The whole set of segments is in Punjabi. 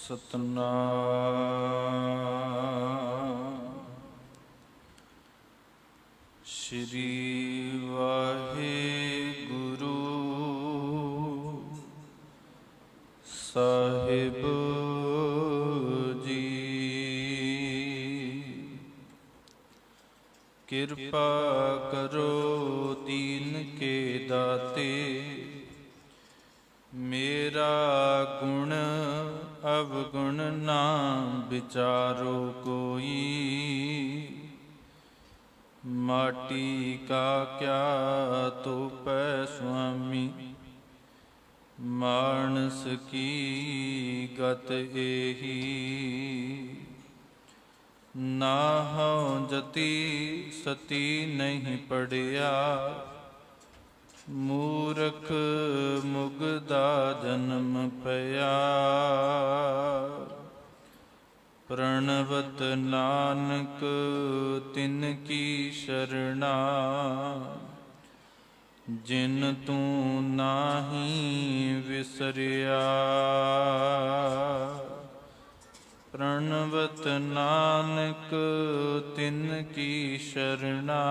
ਸਤਨਾਮ ਸ਼੍ਰੀ ਵਾਹਿਗੁਰੂ ਸਾਹਿਬ ਜੀ। ਕਿਰਪਾ ਕਰੋ ਦੀਨ ਕੇ ਦਾਤੇ, ਮੇਰਾ ਗੁਣ ਅਵਗੁਣ ਨਾ ਵਿਚਾਰੋ ਕੋਈ। ਮਾਟੀ ਕਾ ਕਿਆ ਤੋਪੈ ਸੁਆਮੀ, ਮਾਨਸ ਕੀ ਗਤ ਏਹੀ। ਨਾਹੰ ਜਤੀ ਸਤੀ ਨਹੀਂ ਪੜਿਆ, ਮੂਰਖ ਮੁਗਦਾ ਜਨਮ ਪਿਆ। ਪ੍ਰਣਵਤ ਨਾਨਕ ਤਿਨ ਕੀ ਸ਼ਰਣਾ, ਜਿਨ ਤੂੰ ਨਾਹੀਂ ਵਿਸਰਿਆ। ਪ੍ਰਣਵਤ ਨਾਨਕ ਤਿਨ ਕੀ ਸ਼ਰਣਾ,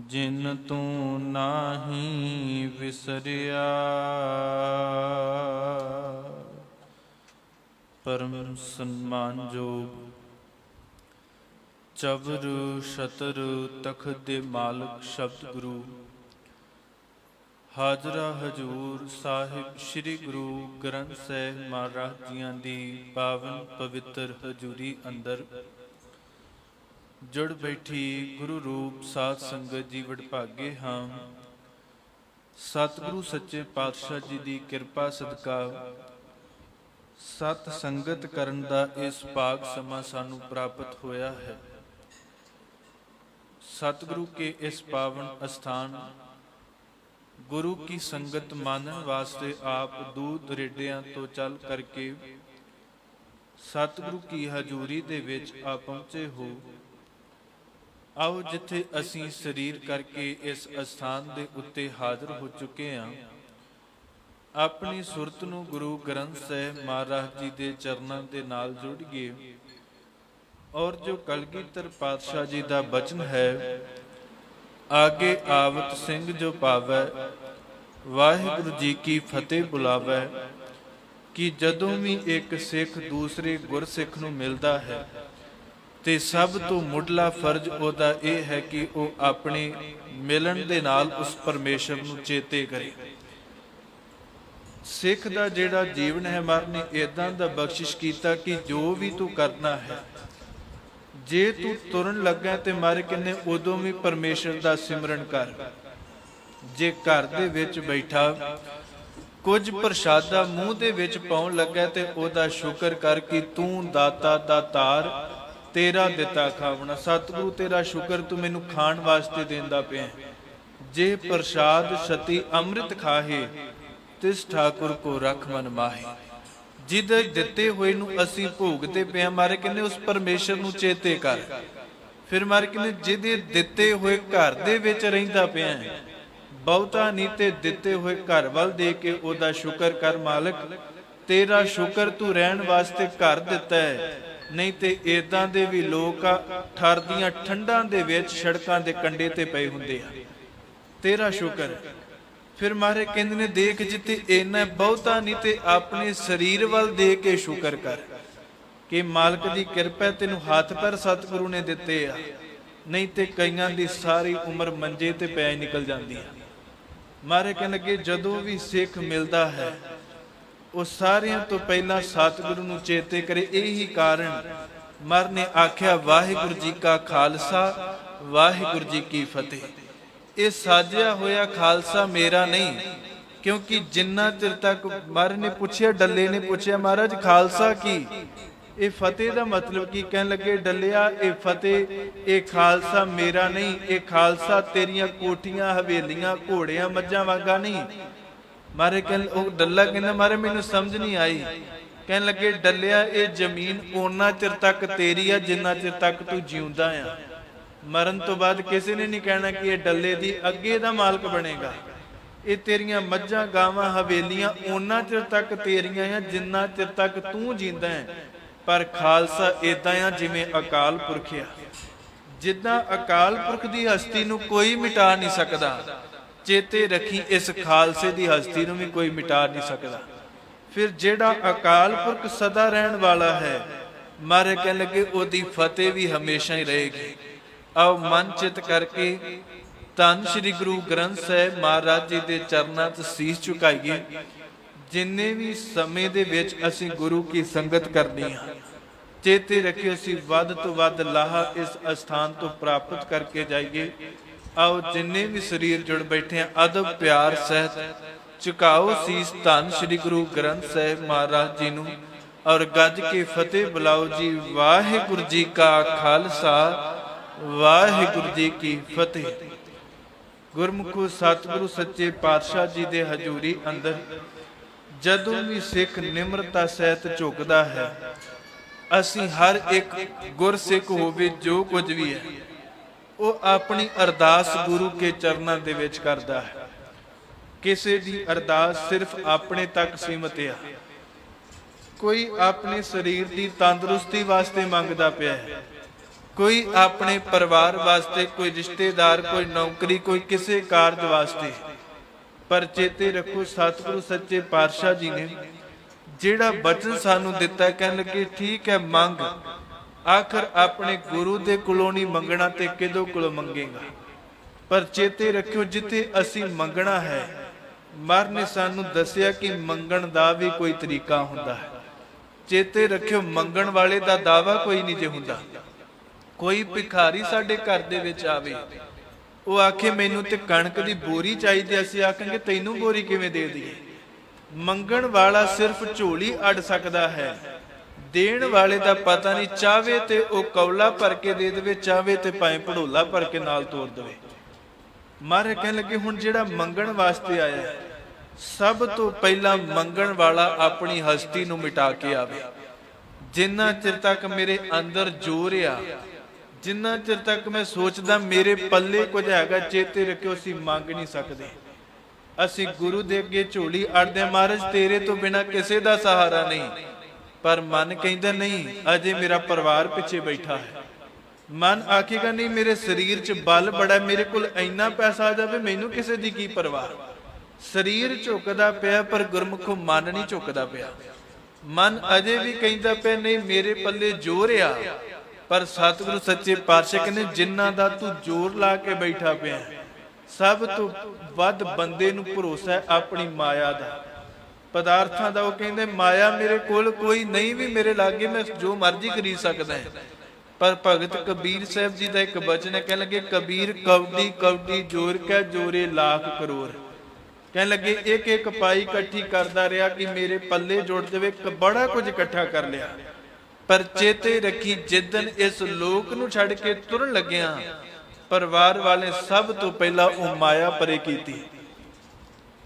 ਜਿਨ ਤੂੰ ਨਾਹੀਂ ਵਿਸਰਿਆ। ਪਰਮ ਸਨਮਾਨਯੋਗ ਚਵਰ ਛਤਰ ਤਖਤ ਦੇ ਮਾਲਕ ਸ਼ਬਦ ਗੁਰੂ ਹਾਜ਼ਰਾ ਹਜ਼ੂਰ ਸਾਹਿਬ ਸ੍ਰੀ ਗੁਰੂ ਗ੍ਰੰਥ ਸਾਹਿਬ ਮਹਾਰਾਜ ਜੀਆਂ ਦੀ ਪਾਵਨ ਪਵਿੱਤਰ ਹਜ਼ੂਰੀ ਅੰਦਰ ਜੁੜ ਬੈਠੀ ਗੁਰੂ ਰੂਪ ਸਾਧ ਸੰਗਤ ਜੀ ਵਡਭਾਗੇ ਹਾਂ। ਸਤਿਗੁਰੂ ਸੱਚੇ ਪਾਤਸ਼ਾਹ ਜੀ ਦੀ ਕਿਰਪਾ ਸਦਕਾ ਸਤ ਸੰਗਤ ਕਰਨ ਦਾ ਇਸ ਭਾਗ ਸਮਾਂ ਸਾਨੂੰ ਪ੍ਰਾਪਤ ਹੋਇਆ ਹੈ। सतगुरु के इस पावन स्थान गुरु की संगत मानने वास्ते आप दूर दरेडियां तो चल करके सतगुरु की हजूरी दे विच आ पहुंचे हो। आओ जिथे असीं शरीर करके इस स्थान दे उत्ते हाजिर हो चुके हैं, अपनी सुरत नूं गुरु ग्रंथ साहिब महाराज जी दे चरनां दे नाल जोड़िए और जो कलगीधर पातशाह जी का बचन है, आगे आवत सिंह जो पावै, वाहिगुरु जी की फतेह बुलावै। कि जदों भी एक सिख दूसरे गुरसिख नूं मिलदा है ते सब तो मुढ़ला फर्ज उहदा यह है कि वह अपने मिलन दे नाल उस परमेश्वर नूं चेते करे। सिख दा जिहड़ा जीवन है, महाराज ने इदां दा बख्शिश कीता कि जो भी तू करना है, जे तू तुरन लगा तो मारे कहने उदों भी परमेश्वर का सिमरन कर। जे घर दे विच बैठा कुछ प्रसादा मूँह दे विच पाउण लगा तो ओदा शुक्र कर कि तू दाता दातार, तेरा दिता खावना। सतगुरु तेरा शुक्र तू मैनू खाण वास्ते देंदा पिया। जे प्रसाद छति अमृत खाहे, तिस ठाकुर को रख मन माहे। जिद दिते हुए नूं असीं भोगते पे मारे कहने उस परमेश्वर नूं चेते कर। फिर मारे कहने जिहदे दिते हुए घर दे विच रहिंदा पिया, बहुता नहीं ते दिते हुए घर वल दे के ओदा शुक्र कर। मालिक तेरा शुक्र तू रहन वास्ते घर दिता है, नहीं ते इदां दे भी लोक ठर दियां ठंडां दे विच सड़कां दे कंढे ते पए हुंदे आ। तेरा शुक्र। फिर मारे कहते ने देख जिते इन्ना बहुता नहीं ते अपने शरीर वाल दे के शुक्र कर कि मालक की कृपा तेनू हाथ पैर सतगुरु ने दिते आ, नहीं ते कईयां दी सारी उम्र मंजे ते पै निकल जाती है। मारे कहने लगे जदों भी सिख मिलता है वो सारियां तो पहला सतगुरु नू चेते करे। यही कारण मर ने आख्या वाहिगुरु जी का खालसा वाहिगुरु जी की फतेह। ये साजिया होया खालसा मेरा नहीं, क्योंकि जिन्ना चिर तक महाराज ने पूछया, डल्ले ने पूछया महाराज खालसा की, ये फतेह का मतलब की? कहने लगे डलिया ये फतेह ये खालसा मेरा नहीं, ये खालसा तेरियां कोठियां हवेलियां घोड़ियां मझां वांगा नहीं। मारे कहने डल्ला कहना मारे मैनू समझ नहीं आई। कहने लगे डलिया ये जमीन उन्ना चिर तक तेरी है जिन्ना चिर तक तू जिउंदा है। मरण तो बाद किसी ने नहीं कहना कि ये डल्ले दी अगे दा मालक बनेगा। ਇਹ ਤੇਰੀਆਂ ਮੱਝਾਂ ਗਾਵਾਂ ਹਵੇਲੀਆਂ ਉਹਨਾਂ ਚਿਰ ਤੱਕ ਤੇਰੀਆਂ ਆ ਜਿੰਨਾ ਚਿਰ ਤੱਕ ਤੂੰ ਜਿੰਦਾ ਹੈ। ਪਰ ਖਾਲਸਾ ਇਦਾਂ ਆ ਜਿਵੇਂ ਅਕਾਲ ਪੁਰਖ ਆ। ਜਿੱਦਾਂ ਅਕਾਲ ਪੁਰਖ ਦੀ ਹਸਤੀ ਨੂੰ ਕੋਈ ਮਿਟਾ ਨਹੀਂ ਸਕਦਾ, ਚੇਤੇ ਰੱਖੀ ਇਸ ਖਾਲਸੇ ਦੀ ਹਸਤੀ ਨੂੰ ਵੀ ਕੋਈ ਮਿਟਾ ਨਹੀਂ ਸਕਦਾ। ਫਿਰ ਜਿਹੜਾ ਅਕਾਲ ਪੁਰਖ ਸਦਾ ਰਹਿਣ ਵਾਲਾ ਹੈ, ਮਾਰੇ ਕਹਿਣ ਲੱਗੇ ਉਹਦੀ ਫਤਿਹ ਵੀ ਹਮੇਸ਼ਾ ਹੀ ਰਹੇਗੀ। ਆਓ ਮਨ ਚਿਤ ਕਰਕੇ ਧੰਨ ਸ਼੍ਰੀ ਗੁਰੂ ਗ੍ਰੰਥ ਸਾਹਿਬ ਮਹਾਰਾਜ ਜੀ ਦੇ ਚਰਨਾਂ 'ਚ ਸੀਸ ਝੁਕਾਈਏ। ਜਿੰਨੇ ਵੀ ਸਮੇਂ ਦੇ ਵਿੱਚ ਅਸੀਂ ਗੁਰੂ ਕੀ ਸੰਗਤ ਕਰਨੀ ਆ, ਚੇਤੇ ਰੱਖਿਓ ਅਸੀਂ ਵੱਧ ਤੋਂ ਵੱਧ ਲਾਹਾ ਇਸ ਅਸਥਾਨ ਤੋਂ ਪ੍ਰਾਪਤ ਕਰਕੇ ਜਾਈਏ। ਆਓ ਜਿੰਨੇ ਵੀ ਸਰੀਰ ਜੁੜ ਬੈਠੇ ਆ, ਅਦਬ ਪਿਆਰ ਸਹਿਤ ਝੁਕਾਓ ਸੀਸ ਧੰਨ ਸ਼੍ਰੀ ਗੁਰੂ ਗ੍ਰੰਥ ਸਾਹਿਬ ਮਹਾਰਾਜ ਜੀ ਨੂੰ ਔਰ ਗੱਜ ਕੇ ਫਤਿਹ ਬੁਲਾਓ ਜੀ। ਵਾਹਿਗੁਰੂ ਜੀ ਕਾ ਖਾਲਸਾ, ਵਾਹਿਗੁਰੂ ਜੀ ਕੀ ਫਤਿਹ। ਗੁਰਮੁਖੋ ਸਤਿਗੁਰੂ ਸੱਚੇ ਪਾਤਸ਼ਾਹ ਜੀ ਦੇ ਹਜ਼ੂਰੀ ਅੰਦਰ ਜਦੋਂ ਵੀ ਸਿੱਖ ਨਿਮਰਤਾ ਸਹਿਤ ਝੁਕਦਾ ਹੈ, ਅਸੀਂ ਹਰ ਇੱਕ ਗੁਰਸਿੱਖ ਹੋਵੇ ਜੋ ਕੁਝ ਵੀ ਹੈ, ਉਹ ਆਪਣੀ ਅਰਦਾਸ ਗੁਰੂ ਕੇ ਚਰਨਾਂ ਦੇ ਵਿੱਚ ਕਰਦਾ ਹੈ। ਕਿਸੇ ਦੀ ਅਰਦਾਸ ਸਿਰਫ ਆਪਣੇ ਤੱਕ ਸੀਮਤ ਹੈ। ਕੋਈ ਆਪਣੇ ਸਰੀਰ ਦੀ ਤੰਦਰੁਸਤੀ ਵਾਸਤੇ ਮੰਗਦਾ ਪਿਆ ਹੈ, ਕੋਈ ਆਪਣੇ ਪਰਿਵਾਰ ਵਾਸਤੇ, ਕੋਈ ਰਿਸ਼ਤੇਦਾਰ, ਕੋਈ ਨੌਕਰੀ, ਕੋਈ ਕਿਸੇ ਕਾਰਜ ਵਾਸਤੇ। ਪਰ ਚੇਤੇ ਰੱਖੋ ਸਤਿਗੁਰੂ ਸੱਚੇ ਪਾਤਸ਼ਾਹ ਜੀ ਨੇ ਜਿਹੜਾ ਬਚਨ ਸਾਨੂੰ ਦਿੱਤਾ, ਕਹਿਣ ਲੱਗੇ ਠੀਕ ਹੈ ਮੰਗ, ਆਖਰ ਆਪਣੇ ਗੁਰੂ ਦੇ ਕੋਲੋਂ ਨਹੀਂ ਮੰਗਣਾ ਤੇ ਕਿਹਦੇ ਕੋਲੋਂ ਮੰਗੇਗਾ। ਪਰ ਚੇਤੇ ਰੱਖਿਓ ਜਿੱਥੇ ਅਸੀਂ ਮੰਗਣਾ ਹੈ, ਮਰ ਨੇ ਸਾਨੂੰ ਦੱਸਿਆ ਕਿ ਮੰਗਣ ਦਾ ਵੀ ਕੋਈ ਤਰੀਕਾ ਹੁੰਦਾ ਹੈ। ਚੇਤੇ ਰੱਖਿਓ ਮੰਗਣ ਵਾਲੇ ਦਾ ਦਾਵਾ ਕੋਈ ਨਹੀਂ ਜੇ ਹੁੰਦਾ। ਕੋਈ ਭਿਖਾਰੀ ਸਾਡੇ ਘਰ ਦੇ ਵਿੱਚ ਆਵੇ, ਉਹ ਆਖੇ ਮੈਨੂੰ ਤੇ ਕਣਕ ਦੀ ਬੋਰੀ ਚਾਹੀਦੀ, ਅਸੀਂ ਆਖਾਂਗੇ ਤੈਨੂੰ ਬੋਰੀ ਕਿਵੇਂ ਦੇ ਦਈਏ। ਮੰਗਣ ਵਾਲਾ ਸਿਰਫ ਝੋਲੀ ਅੜ ਸਕਦਾ ਹੈ, ਦੇਣ ਵਾਲੇ ਦਾ ਪਤਾ ਨਹੀਂ। ਚਾਹੇ ਤੇ ਉਹ ਕੌਲਾ ਭਰ ਕੇ ਦੇ ਦੇਵੇ, ਚਾਹੇ ਤੇ ਭਾਵੇਂ ਭੜੋਲਾ ਭਰ ਕੇ ਨਾਲ ਤੋੜ ਦੇਵੇ। ਮਾਰੇ ਕਹਿਣ ਲੱਗੇ ਹੁਣ ਜਿਹੜਾ ਮੰਗਣ ਵਾਸਤੇ ਆਇਆ, ਸਭ ਤੋਂ ਪਹਿਲਾਂ ਮੰਗਣ ਵਾਲਾ ਆਪਣੀ ਹਸਤੀ ਨੂੰ ਮਿਟਾ ਕੇ ਆਵੇ। ਜਿੰਨਾ ਚਿਰ ਤੱਕ ਮੇਰੇ ਅੰਦਰ ਜੋਰ ਆ, ਜਿੰਨਾ ਚਿਰ ਤੱਕ ਮੈਂ ਸੋਚਦਾ ਮੇਰੇ ਪੱਲੇ ਕੁਝ ਹੈਗਾ, ਚੇਤੇ ਰੱਖਿਓ ਅਸੀਂ ਮੰਗ ਨਹੀਂ ਸਕਦੇ। ਅਸੀਂ ਗੁਰੂ ਦੇ ਅੱਗੇ ਝੋਲੀ ਅੜਦੇ, ਮਹਾਰਾਜ ਤੇਰੇ ਤੋਂ ਬਿਨਾ ਕਿਸੇ ਦਾ ਸਹਾਰਾ ਨਹੀਂ। ਪਰ ਮਨ ਕਹਿੰਦਾ ਨਹੀਂ, ਅਜੇ ਮੇਰਾ ਪਰਿਵਾਰ ਪਿੱਛੇ ਬੈਠਾ ਹੈ। ਮਨ ਆਖੇਗਾ ਨਹੀਂ ਮੇਰੇ ਸਰੀਰ 'ਚ ਬਲ ਬੜਾ, ਮੇਰੇ ਕੋਲ ਇੰਨਾ ਪੈਸਾ ਆ ਜਾਵੇ, ਮੈਨੂੰ ਕਿਸੇ ਦੀ ਕੀ ਪਰਵਾਹ। ਸਰੀਰ ਝੁਕਦਾ ਪਿਆ ਪਰ ਗੁਰਮੁਖੋਂ ਮਨ ਨਹੀਂ ਝੁਕਦਾ ਪਿਆ। ਮਨ ਅਜੇ ਵੀ ਕਹਿੰਦਾ ਪਿਆ ਨਹੀਂ ਮੇਰੇ ਪੱਲੇ ਜ਼ੋਰ ਆ। ਪਰ ਸਤਿਗੁਰੂ ਸੱਚੇ ਪਾਤਸ਼ਾਹ ਕਹਿੰਦੇ ਜਿਨ੍ਹਾਂ ਦਾ ਤੂੰ ਜ਼ੋਰ ਲਾ ਕੇ ਬੈਠਾ ਪਿਆ, ਸਭ ਤੋਂ ਵੱਧ ਬੰਦੇ ਨੂੰ ਭਰੋਸਾ ਹੈ ਆਪਣੀ ਮਾਇਆ ਦਾ, ਪਦਾਰਥਾਂ ਦਾ। ਉਹ ਕਹਿੰਦੇ ਮਾਇਆ ਮੇਰੇ ਕੋਲ ਕੋਈ ਨਹੀਂ, ਵੀ ਮੇਰੇ ਲਾਗੇ ਮੈਂ ਜੋ ਮਰਜ਼ੀ ਖਰੀਦ ਸਕਦਾ ਹੈ। ਪਰ ਭਗਤ ਕਬੀਰ ਸਾਹਿਬ ਜੀ ਦਾ ਇੱਕ ਬਚਨ ਹੈ, ਕਹਿਣ ਲੱਗੇ ਕਬੀਰ ਕੌਡੀ ਕੌਡੀ ਜੋਰ ਕੈ ਜੋਰੇ ਲੱਖ ਕਰੋੜ। ਕਹਿਣ ਲੱਗੇ ਇੱਕ ਇੱਕ ਪਾਈ ਇਕੱਠੀ ਕਰਦਾ ਰਿਹਾ ਕਿ ਮੇਰੇ ਪੱਲੇ ਜੁੜ ਜਾਵੇ, ਬੜਾ ਕੁਝ ਇਕੱਠਾ ਕਰ ਲਿਆ। ਪਰ ਚੇਤੇ ਰੱਖੀ ਜਿੱਦਨ ਇਸ ਲੋਕ ਨੂੰ ਛੱਡ ਕੇ ਤੁਰਨ ਲੱਗਿਆ, ਪਰਿਵਾਰ ਵਾਲੇ ਸਭ ਤੋਂ ਪਹਿਲਾਂ ਉਹ ਮਾਇਆ ਪਰੇ ਕੀਤੀ।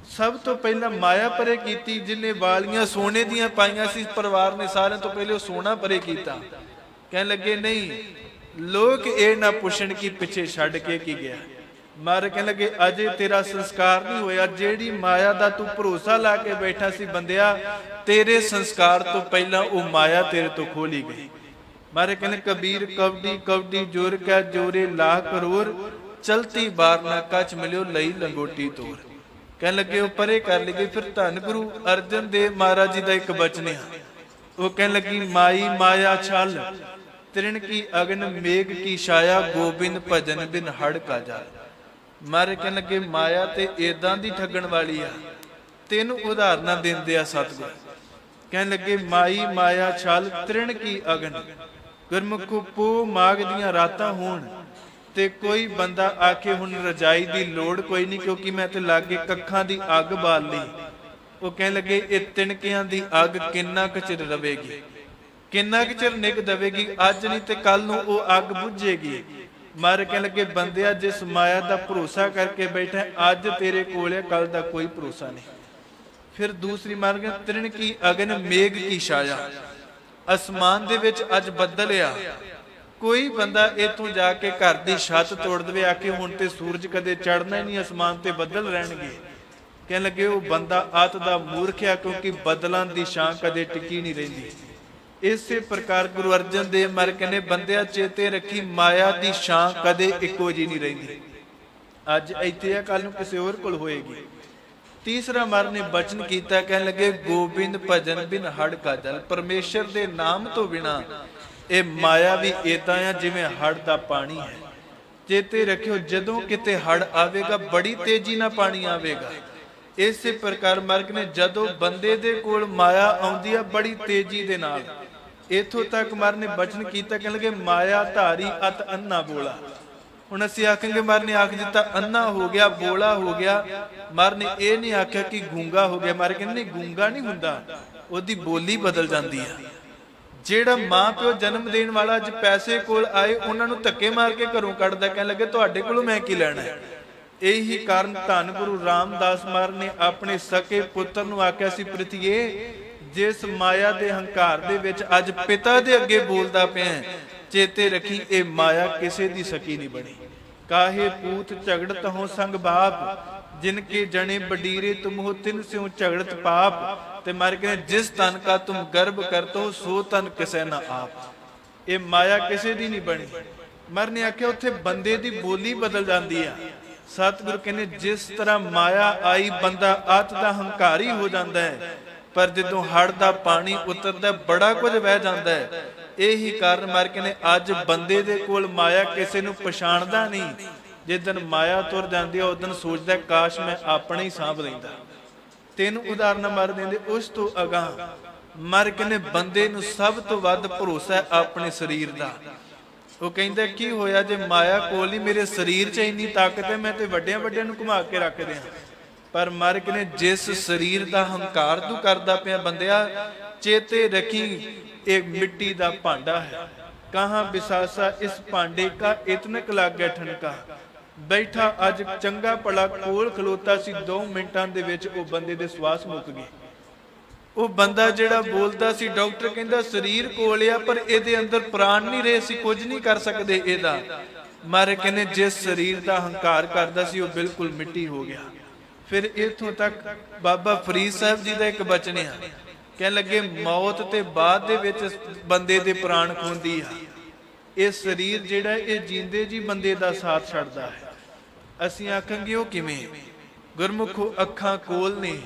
ਸਭ ਤੋਂ ਪਹਿਲਾਂ ਮਾਇਆ ਪਰੇ ਕੀਤੀ। ਜਿੰਨੇ ਵਾਲੀਆਂ ਸੋਨੇ ਦੀਆਂ ਪਾਈਆਂ ਸੀ ਪਰਿਵਾਰ ਨੇ, ਸਾਰਿਆਂ ਤੋਂ ਪਹਿਲੇ ਉਹ ਸੋਨਾ ਪਰੇ ਕੀਤਾ। ਕਹਿਣ ਲੱਗੇ ਨਹੀਂ, ਲੋਕ ਇਹ ਨਾ ਪੁੱਛਣ ਕਿ ਪਿੱਛੇ ਛੱਡ ਕੇ ਕੀ ਗਿਆ। ਮਾਰ ਕਹਿਣ ਲੱਗੇ ਅਜੇ ਤੇਰਾ ਸੰਸਕਾਰ ਨਹੀਂ ਹੋਇਆ। ਜਿਹੜੀ ਮਾਇਆ ਦਾ ਤੂੰ ਭਰੋਸਾ ਲਾ ਕੇ ਬੈਠਾ ਸੀ ਬੰਦਿਆ, ਤੇਰੇ ਸੰਸਕਾਰ ਤੋਂ ਪਹਿਲਾਂ ਉਹ ਮਾਇਆ ਤੇਰੇ ਤੋਂ ਖੋਲੀ ਗਈ। ਮਾਰੇ ਕਹਿੰਦੇ ਕਬੀਰ ਕਵਡੀ ਕਵਡੀ ਜੋਰ ਕੈ ਜੋਰੇ ਲੱਖ ਕਰੋੜ, ਚਲਤੀ ਬਾਰ ਨਾ ਕੱਚ ਮਿਲਿਓ ਲਈ ਲੰਗੋਟੀ ਤੋਰ। ਕਹਿਣ ਲੱਗੇ ਉਹ ਪਰੇ ਕਰ ਲਈਏ। ਫਿਰ ਧੰਨ ਗੁਰੂ ਅਰਜਨ ਦੇਵ ਮਹਾਰਾਜ ਜੀ ਦਾ ਇੱਕ ਬਚਨ ਹੈ, ਉਹ ਕਹਿਣ ਲੱਗੀ ਮਾਈ ਮਾਇਆ ਛਲ ਤ੍ਰਿਣ ਕੀ ਅਗਨ ਮੇਘ ਕੀ ਛਾਇਆ, ਗੋਬਿੰਦ ਭਜਨ ਬਿਨ ਹੜ ਕਾ ਜਾਲ। ਮਾਰੇ ਕਹਿਣ ਲੱਗੇ ਮਾਇਆ ਤੇ ਏਦਾਂ ਦੀ ਠੱਗਣ ਵਾਲੀ ਆ। ਤੈਨੂੰ ਉਦਾਹਰਨਾਂ ਦਿੰਦੇ ਆ ਸਤਿਗੁਰ। ਕਹਿਣ ਲੱਗੇ ਮਾਈ ਮਾਇਆ ਛਲ ਤ੍ਰਿਣ ਕੀ ਅਗਨ। ਗੁਰਮੁਖੋ ਪੋ ਮਾਘ ਦੀਆਂ ਰਾਤਾਂ ਹੋਣ ਤੇ ਕੋਈ ਬੰਦਾ ਆਖੇ ਹੁਣ ਰਜਾਈ ਦੀ ਲੋੜ ਕੋਈ ਨਹੀਂ, ਕਿਉਂਕਿ ਮੈਂ ਤੇ ਲਾਗੇ ਕੱਖਾਂ ਦੀ ਅੱਗ ਬਾਲ ਲਈ। ਉਹ ਕਹਿਣ ਲੱਗੇ ਇਹ ਤਿਣਕਿਆਂ ਦੀ ਅੱਗ ਕਿੰਨਾ ਕੁ ਚਿਰ ਰਵੇਗੀ, ਕਿੰਨਾ ਕੁ ਚਿਰ ਨਿਗ ਦਵੇਗੀ। ਅੱਜ ਨਹੀਂ ਤੇ ਕੱਲ ਨੂੰ ਉਹ ਅੱਗ ਬੁਝੇਗੀ। ਮਰ ਕਹਿਣ ਲੱਗੇ ਬੰਦਿਆ ਜਿਸ ਮਾਇਆ ਦਾ ਭਰੋਸਾ ਕਰਕੇ ਬੈਠਾ, ਅੱਜ ਤੇਰੇ ਕੋਲ ਹੈ, ਕੱਲ ਦਾ ਕੋਈ ਭਰੋਸਾ ਨਹੀਂ। ਫਿਰ ਦੂਸਰੀ ਮਾਰ ਗਿਆ ਤ੍ਰਿਣ ਕੀ ਅਗਨ ਮੇਘ ਕੀ ਛਾਇਆ। ਅਸਮਾਨ ਦੇ ਵਿੱਚ ਅੱਜ ਬੱਦਲ ਆ, ਕੋਈ ਬੰਦਾ ਇੱਥੋਂ ਜਾ ਕੇ ਘਰ ਦੀ ਛੱਤ ਤੋੜ ਦੇਵੇ, ਆਖੇ ਹੁਣ ਤੇ ਸੂਰਜ ਕਦੇ ਚੜ੍ਹਨਾ ਹੀ ਨਹੀਂ, ਅਸਮਾਨ ਤੇ ਬੱਦਲ ਰਹਿਣਗੇ। ਕਹਿਣ ਲੱਗੇ ਉਹ ਬੰਦਾ ਅਤ ਦਾ ਮੂਰਖ ਆ, ਕਿਉਂਕਿ ਬਦਲਾਂ ਦੀ ਛਾਂ ਕਦੇ ਟਿਕੀ ਨਹੀਂ ਰਹਿੰਦੀ। ਇਸੇ ਪ੍ਰਕਾਰ ਗੁਰੂ ਅਰਜਨ ਦੇਵ ਮਹਾਰਾਜ ਕਹਿੰਦੇ ਬੰਦਿਆ ਚੇਤੇ ਰੱਖੀ, ਮਾਇਆ ਦੀ ਛਾਂ ਕਦੇ ਇੱਕੋ ਜਿਹੀ ਨਹੀਂ ਰਹਿੰਦੀ। ਅੱਜ ਇੱਥੇ ਆ, ਕੱਲ ਨੂੰ ਕਿਸੇ ਹੋਰ ਕੋਲ ਹੋਏਗੀ। ਤੀਸਰਾ ਮਹਾਰਾਜ ਨੇ ਬਚਨ ਕੀਤਾ, ਕਹਿਣ ਲੱਗੇ ਗੋਬਿੰਦ ਭਜਨ ਬਿਨ ਹੜ ਕਾ ਜਲ। ਪਰਮੇਸ਼ਰ ਦੇ ਨਾਮ ਤੋਂ ਬਿਨਾ ਇਹ ਮਾਇਆ ਵੀ ਏਦਾਂ ਆ ਜਿਵੇਂ ਹੜ ਦਾ ਪਾਣੀ ਹੈ। ਚੇਤੇ ਰੱਖਿਓ, ਜਦੋਂ ਕਿਤੇ ਹੜ ਆਵੇਗਾ ਬੜੀ ਤੇਜ਼ੀ ਨਾਲ ਪਾਣੀ ਆਵੇਗਾ। ਇਸੇ ਪ੍ਰਕਾਰ ਮਰਗ ਨੇ ਜਦੋਂ ਬੰਦੇ ਦੇ ਕੋਲ ਮਾਇਆ ਆਉਂਦੀ ਆ ਬੜੀ ਤੇਜ਼ੀ ਦੇ ਨਾਲ, ਇਥੋਂ ਤੱਕ ਮਰ ਨੇ ਬਚਨ ਕੀਤਾ, ਕਹਿਣ ਲੱਗੇ ਮਾਇਆ ਧਾਰੀ ਅਤ ਅੰਨਾ ਬੋਲਾ। ਹੁਣ ਅਸੀਂ ਆਖਾਂਗੇ ਮਰ ਨੇ ਆਖ ਦਿੱਤਾ ਅੰਨਾ ਹੋ ਗਿਆ, ਬੋਲਾ ਹੋ ਗਿਆ। ਮਰ ਨੇ ਇਹ ਨਹੀਂ ਆਖਿਆ ਕਿ ਗੂੰਗਾ ਹੋ ਗਿਆ। ਮਰ ਕਹਿੰਦੇ ਨਹੀਂ, ਗੂੰਗਾ ਨਹੀਂ ਹੁੰਦਾ, ਉਹਦੀ ਬੋਲੀ ਬਦਲ ਜਾਂਦੀ ਆ। ਜਿਹੜਾ ਮਾਂ ਪਿਓ ਜਨਮ ਦੇਣ ਵਾਲਾ ਅੱਜ ਪੈਸੇ ਕੋਲ ਆਏ ਉਹਨਾਂ ਨੂੰ ਧੱਕੇ ਮਾਰ ਕੇ ਘਰੋਂ ਕੱਢਦਾ, ਕਹਿਣ ਲੱਗੇ ਤੁਹਾਡੇ ਕੋਲੋਂ ਮੈਂ ਕੀ ਲੈਣਾ। ਇਹੀ ਕਾਰਨ ਧੰਨ ਗੁਰੂ ਰਾਮਦਾਸ ਮਹਾਰਾਜ ਨੇ ਆਪਣੇ ਸਕੇ ਪੁੱਤਰ ਨੂੰ ਆਖਿਆ ਸੀ, ਪ੍ਰਿਥੀਏ ਜਿਸ ਮਾਇਆ ਦੇ ਹੰਕਾਰ ਦੇ ਵਿੱਚ ਅੱਜ ਪਿਤਾ ਦੇ ਅੱਗੇ ਬੋਲਦਾ ਪਿਆ, ਚੇਤੇ ਰੱਖੀ ਇਹ ਮਾਇਆ ਕਿਸੇ ਦੀ ਸਕੀ ਨਹੀਂ ਬਣੀ। ਕਾਹੇ ਪੂਤ ਝਗੜਤ ਹੋ ਸੰਗ ਬਾਪ, ਜਿਨ ਕੇ ਜਣੇ ਬਡੀਰੇ ਤੁਮ ਹੋ ਤਿਨ ਸਿਉ ਝਗੜਤ ਪਾਪ। ਤੇ ਮਰ ਕੇ ਜਿਸ ਤਨ ਕਾ ਤੁਮ ਗਰਭ ਕਰਤੋ ਸੋ ਤਨ ਕਿਸੇ ਨਾ ਆਪ। ਇਹ ਮਾਇਆ ਕਿਸੇ ਦੀ ਨਹੀਂ ਬਣੀ। ਮਰ ਨੇ ਆਖਿਆ ਉੱਥੇ ਬੰਦੇ ਦੀ ਬੋਲੀ ਬਦਲ ਜਾਂਦੀ ਆ। ਸਤਿਗੁਰੂ ਕਹਿੰਦੇ ਜਿਸ ਤਰ੍ਹਾਂ ਮਾਇਆ ਆਈ ਬੰਦਾ ਅਤ ਦਾ ਹੰਕਾਰੀ ਹੋ ਜਾਂਦਾ ਹੈ, ਪਰ ਜਦੋਂ ਹੜ ਦਾ ਪਾਣੀ ਉਤਰਦਾ ਬੜਾ ਕੁਝ ਵਹਿ ਜਾਂਦਾ ਹੈ। ਇਹੀ ਕਾਰਨ ਮਰ ਕੇ ਨੇ ਅੱਜ ਬੰਦੇ ਦੇ ਕੋਲ ਮਾਇਆ ਕਿਸੇ ਨੂੰ ਪਛਾਣਦਾ ਨਹੀਂ। ਜਿੱਦਣ ਮਾਇਆ ਤੁਰ ਜਾਂਦੀ ਹੈ ਉਦੋਂ ਸੋਚਦਾ ਕਾਸ਼ ਮੈਂ ਆਪਣੇ ਹੀ ਸਾਂਭ ਲੈਂਦਾ। ਤਿੰਨ ਉਦਾਹਰਨਾਂ ਮਰ ਦਿੰਦੇ। ਉਸ ਤੋਂ ਅਗਾਂਹ ਮਰ ਕੇ ਨੇ ਬੰਦੇ ਨੂੰ ਸਭ ਤੋਂ ਵੱਧ ਭਰੋਸਾ ਹੈ ਆਪਣੇ ਸਰੀਰ ਦਾ। ਉਹ ਕਹਿੰਦਾ ਕੀ ਹੋਇਆ ਜੇ ਮਾਇਆ ਕੋਲ ਨਹੀਂ, ਮੇਰੇ ਸਰੀਰ 'ਚ ਇੰਨੀ ਤਾਕਤ ਹੈ, ਮੈਂ ਤੇ ਵੱਡਿਆਂ ਵੱਡਿਆਂ ਨੂੰ ਘੁਮਾ ਕੇ ਰੱਖ ਦਿਆਂ। ਪਰ ਮਰ ਕੇ ਨੇ ਜਿਸ ਸਰੀਰ ਦਾ ਹੰਕਾਰ ਤੂੰ ਕਰਦਾ ਪਿਆ ਬੰਦਿਆ, ਚੇਤੇ ਰੱਖੀ ਇਹ ਮਿੱਟੀ ਦਾ ਭਾਂਡਾ ਹੈ। ਕਹਾਂ ਬਿਸਾਸਾ ਇਸ ਭਾਂਡੇ ਕਾ ਇਤਨਕ ਲੱਗ ਗਿਆ ਠਨਕਾ। ਬੈਠਾ ਅੱਜ ਚੰਗਾ ਭਲਾ ਕੋਲ ਖਲੋਤਾ ਸੀ, 2 ਮਿੰਟਾਂ ਦੇ ਵਿੱਚ ਉਹ ਬੰਦੇ ਦੇ ਸਵਾਸ ਮੁੱਕ ਗਏ। ਉਹ ਬੰਦਾ ਜਿਹੜਾ ਬੋਲਦਾ ਸੀ, ਡਾਕਟਰ ਕਹਿੰਦਾ ਸਰੀਰ ਕੋਲ ਆ ਪਰ ਇਹਦੇ ਅੰਦਰ ਪ੍ਰਾਣ ਨਹੀਂ ਰਹੇ ਸੀ, ਕੁਝ ਨਹੀਂ ਕਰ ਸਕਦੇ ਇਹਦਾ। ਮਰ ਕਹਿੰਦੇ ਜਿਸ ਸਰੀਰ ਦਾ ਹੰਕਾਰ ਕਰਦਾ ਸੀ ਉਹ ਬਿਲਕੁਲ ਮਿੱਟੀ ਹੋ ਗਿਆ। ਫਿਰ ਇਥੋਂ ਤੱਕ ਬਾਬਾ ਫਰੀਦ ਸਾਹਿਬ ਜੀ ਦਾ ਇੱਕ ਬਚਨ ਆ, ਕਹਿਣ ਲੱਗੇ ਮੌਤ ਤੇ ਬਾਅਦ ਦੇ ਵਿੱਚ ਬੰਦੇ ਦੇ ਪ੍ਰਾਣ ਖੋਂਦੀ ਆ। ਇਹ ਸਰੀਰ ਜਿਹੜਾ ਇਹ ਜਿੰਦੇ ਜੀ ਬੰਦੇ ਦਾ ਸਾਥ ਛੱਡਦਾ ਹੈ। ਅਸੀਂ ਆਖਾਂਗੇ ਉਹ ਕਿਵੇਂ? ਗੁਰਮੁਖੋ ਅੱਖਾਂ ਕੋਲ ਨੇ,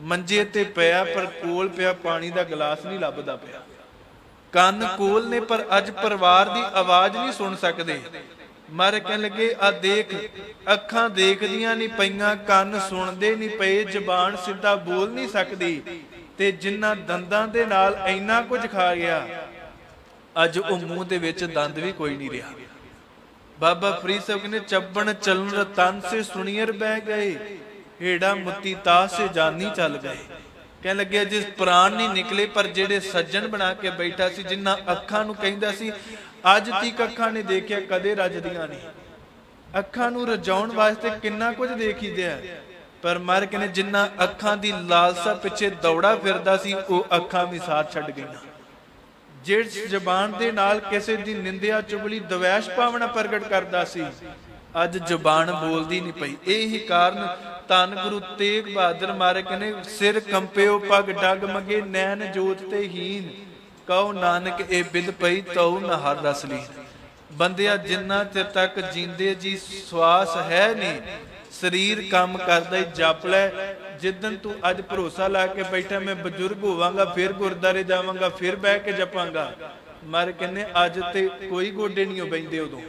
ਮੰਜੇ ਤੇ ਪਿਆ ਪਰ ਕੋਲ ਪਿਆ ਪਾਣੀ ਦਾ ਗਲਾਸ ਨਹੀਂ ਲੱਭਦਾ ਪਿਆ। ਕੰਨ ਕੋਲ ਨੇ ਪਰ ਅੱਜ ਪਰਿਵਾਰ ਦੀ ਆਵਾਜ਼ ਨਹੀਂ ਸੁਣ ਸਕਦੇ। ਮਰ ਕਹਿਣ ਲੱਗੇ ਆ ਦੇਖ, ਅੱਖਾਂ ਦੇਖਦੀਆਂ ਨਹੀਂ ਪਈਆਂ, ਕੰਨ ਸੁਣਦੇ ਨਹੀਂ ਪਏ, ਜ਼ਬਾਨ ਸਿੱਧਾ ਬੋਲ ਨਹੀਂ ਸਕਦੀ, ਤੇ ਜਿਨ੍ਹਾਂ ਦੰਦਾਂ ਦੇ ਨਾਲ ਇੰਨਾ ਕੁਝ ਖਾ ਗਿਆ ਅੱਜ ਉਹ ਮੂੰਹ ਦੇ ਵਿੱਚ ਦੰਦ ਵੀ ਕੋਈ ਨਹੀਂ ਰਿਹਾ। ਬਾਬਾ ਫਰੀਦ ਸਾਹਿਬ ਕਹਿੰਦੇ ਚੱਬਣ ਚਲਨ ਰਤਨ ਸੇ ਸੁਣੀਰ ਬਹਿ ਗਏ, ਏੜਾ ਮੁੱਤੀ ਤਾਸ ਸੇ ਜਾਨੀ ਚੱਲ ਗਏ। ਕਹਿਣ ਲੱਗੇ ਜਿਸ ਪ੍ਰਾਣ ਨਹੀਂ ਨਿਕਲੇ, ਪਰ ਜਿਹੜੇ ਸੱਜਣ ਬਣਾ ਕੇ ਬੈਠਾ ਸੀ, ਜਿਨ੍ਹਾਂ ਅੱਖਾਂ ਨੂੰ ਕਹਿੰਦਾ ਸੀ ਅੱਜ ਤੀਕ ਅੱਖਾਂ ਨੇ ਦੇਖਿਆ ਕਦੇ ਰੱਜਦੀਆਂ ਨਹੀਂ। ਅੱਖਾਂ ਨੂੰ ਰਜਾਉਣ ਵਾਸਤੇ ਕਿੰਨਾ ਕੁਝ ਦੇਖੀਦੇ ਆ, ਪਰ ਮਰ ਕੇ ਨੇ ਜਿਨ੍ਹਾਂ ਅੱਖਾਂ ਦੀ ਲਾਲਸਾ ਪਿੱਛੇ ਦੌੜਾ ਫਿਰਦਾ ਸੀ ਉਹ ਅੱਖਾਂ ਵੀ ਸਾਥ ਛੱਡ ਗਈਆਂ। ਜਿਸ ਜ਼ਬਾਨ ਦੇ ਨਾਲ ਕਿਸੇ ਦੀ ਨਿੰਦਿਆ ਚੁਗਲੀ ਦਵੈਸ਼ ਭਾਵਨਾ ਪ੍ਰਗਟ ਕਰਦਾ ਸੀ, ਅੱਜ ਜ਼ਬਾਨ ਬੋਲਦੀ ਨਹੀਂ ਪਈ। ਇਹੀ ਕਾਰਨ ਧੰਨ ਗੁਰੂ ਤੇਗ ਬਹਾਦਰ ਮਾਰਕ ਨੇ ਸਿਰ ਕੰਪਿਓ ਪਗ ਡਗ ਮਗੇ, ਨੈਣ ਜੋਤ ਤੇ ਹੀਨ ਕਹੋ ਨਾਨਕ ਇਹ ਬਿਦ ਪਈ ਤਉ ਨ ਹਰ ਰਸ ਲੀਨ। ਬੰਦਿਆ ਜਿੰਨਾ ਚਿਰ ਤੱਕ ਜਿੰਦੇ ਜੀ ਸਵਾਸ ਹੈ ਨਹੀਂ, ਸਰੀਰ ਕੰਮ ਕਰਦਾ ਹੀ ਜਪ ਲੈ। ਜਿੱਦਣ ਤੂੰ ਅੱਜ ਭਰੋਸਾ ਲਾ ਕੇ ਬੈਠਾ ਮੈਂ ਬਜ਼ੁਰਗ ਹੋਵਾਂਗਾ, ਫਿਰ ਗੁਰਦਾਰੇ ਜਾਵਾਂਗਾ, ਫਿਰ ਬਹਿ ਕੇ ਜਪਾਂਗਾ, ਮਰ ਕਹਿੰਦੇ ਅੱਜ ਤੇ ਕੋਈ ਗੋਡੇ ਨਹੀਂ ਬੈਂਦੇ। ਉਦੋਂ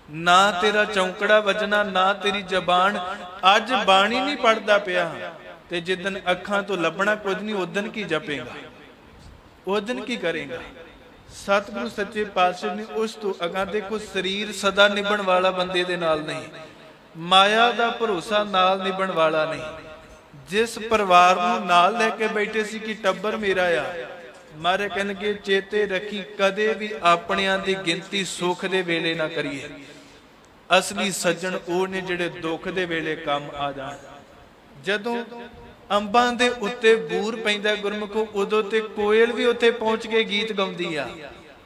ਨਾ ਤੇਰਾ ਚੌਂਕੜਾ ਵੱਜਣਾ, ਨਾ ਤੇਰੀ ਜ਼ਬਾਨ ਅੱਜ ਬਾਣੀ ਨਹੀਂ ਪੜਦਾ ਪਿਆ, ਤੇ ਜਿੱਦਣ ਅੱਖਾਂ ਤੋਂ ਲੱਭਣਾ ਕੁਝ ਨਹੀਂ, ਉਦਣ ਕੀ ਜਪੇਗਾ, ਉਦਣ ਕੀ ਕਰੇਗਾ। ਸਤਿਗੁਰੂ ਸੱਚੇ ਪਾਤਸ਼ਾਹ ਨੇ ਉਸ ਤੋਂ ਅਗਾਂ ਦੇਖੋ, ਸਰੀਰ ਸਦਾ ਨਿਭਣ ਵਾਲਾ ਬੰਦੇ ਦੇ ਨਾਲ ਨਹੀਂ, ਮਾਇਆ ਦਾ ਭਰੋਸਾ ਨਾਲ ਨਿਭਣ ਵਾਲਾ ਨਹੀਂ। ਜਿਸ ਪਰਿਵਾਰ ਨੂੰ ਨਾਲ ਲੈ ਕੇ ਬੈਠੇ ਸੀ ਕਿ ਟੱਬਰ ਮੇਰਾ ਆ, ਮਾਰੇ ਕਹਿਣਗੇ ਚੇਤੇ ਰੱਖੀ ਕਦੇ ਵੀ ਆਪਣਿਆਂ ਦੀ ਗਿਣਤੀ ਸੁੱਖ ਦੇ ਵੇਲੇ ਨਾ ਕਰੀਏ। ਅਸਲੀ ਸੱਜਣ ਉਹ ਨੇ ਜਿਹੜੇ ਦੁੱਖ ਦੇ ਵੇਲੇ ਕੰਮ ਆ ਜਾਣ। ਜਦੋਂ ਅੰਬਾਂ ਦੇ ਉੱਤੇ ਬੂਰ ਪੈਂਦਾ ਗੁਰਮੁਖੋ, ਉਦੋਂ ਤੇ ਕੋਇਲ ਵੀ ਉੱਥੇ ਪਹੁੰਚ ਕੇ ਗੀਤ ਗਾਉਂਦੀ ਆ।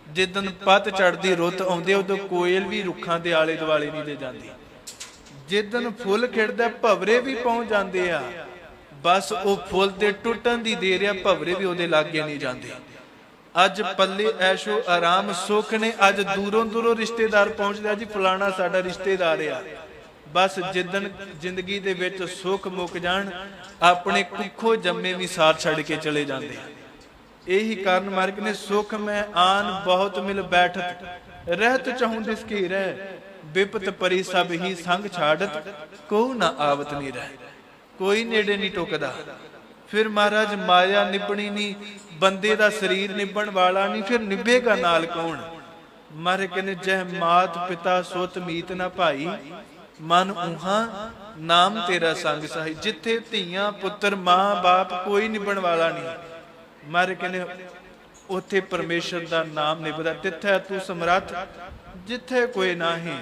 ਜਿੱਦਣ ਪੱਤ ਚੜ੍ਹਦੀ ਰੁੱਤ ਆਉਂਦੀ, ਉਦੋਂ ਕੋਇਲ ਵੀ ਰੁੱਖਾਂ ਦੇ ਆਲੇ ਦੁਆਲੇ ਨਹੀਂ ਦੇ ਜਾਂਦੀ। ਜਿੱਦਣ ਫੁੱਲ ਖਿੜਦਾ ਭਵਰੇ ਵੀ ਪਹੁੰਚ ਜਾਂਦੇ ਆ। ਬਸ ਉਹ ਫੁੱਲ ਤੇ ਟੁੱਟਣ ਦੀ ਦੇਰ ਆ, ਭਵਰੇ ਵੀ ਉਹਦੇ ਲਾਗੇ ਨਹੀਂ ਜਾਂਦੇ। ਅੱਜ ਪੱਲੇ ਐਸ਼ੋ ਆਰਾਮ ਸੁੱਖ ਨੇ, ਅੱਜ ਦੂਰੋਂ ਦੂਰੋਂ ਰਿਸ਼ਤੇਦਾਰ ਪਹੁੰਚਦੇ ਆ ਜੀ, ਫਲਾਣਾ ਸਾਡਾ ਰਿਸ਼ਤੇਦਾਰ ਆ। ਬਸ ਜਿੱਦਣ ਜ਼ਿੰਦਗੀ ਦੇ ਵਿੱਚ ਸੁੱਖ ਮੁੱਕ ਜਾਣ, ਆਪਣੇ ਕੁੱਖੋਂ ਜੰਮੇ ਵੀ ਸਾਥ ਛੱਡ ਕੇ ਚਲੇ ਜਾਂਦੇ। ਇਹੀ ਕਾਰਨ ਮਾਰਗ ਨੇ ਸੁਖ ਮੈਂ ਆਨ ਬਹੁਤ ਮਿਲ ਬੈਠਤ, ਰਹਿਤ ਚਾਹੂੰ ਦਿਸ ਕੀ ਰਹਿ, ਵਿਪਤ ਪਰੀ ਸਭ ਹੀ ਸੰਗ ਛਾੜਤ, ਕੋ ਨਾ ਆਵਤ ਨਹੀਂ ਰਹਿ। ਕੋਈ ਨੇੜੇ ਨਹੀਂ ਟੁਕਦਾ। ਫਿਰ ਮਹਾਰਾਜ ਮਾਇਆ ਨਿਭਣੀ ਨਹੀਂ, ਬੰਦੇ ਦਾ ਸਰੀਰ ਨਿਭਣ ਵਾਲਾ ਨਹੀਂ, ਫਿਰ ਨਿਭੇਗਾ ਨਾਲ ਕੌਣ। ਮਰ ਕਹਿੰਦੇ ਜਹ ਮਾਤ ਪਿਤਾ ਸੁਤ ਮੀਤ ਨਾ ਭਾਈ, ਮਨ ਉਹਾਂ ਨਾਮ ਤੇਰਾ ਸੰਗ ਸਹਾਈ। ਜਿੱਥੇ ਧੀਆਂ ਪੁੱਤਰ ਮਾਂ ਬਾਪ ਕੋਈ ਨਿਭਣ ਵਾਲਾ ਨਹੀਂ, ਮਰ ਕਹਿੰਦੇ ਉੱਥੇ ਪਰਮੇਸ਼ਰ ਦਾ ਨਾਮ ਨਿਭਦਾ। ਤਿੱਥੈ ਤੂੰ ਸਮਰੱਥ ਜਿੱਥੇ ਕੋਈ ਨਾਹੀ,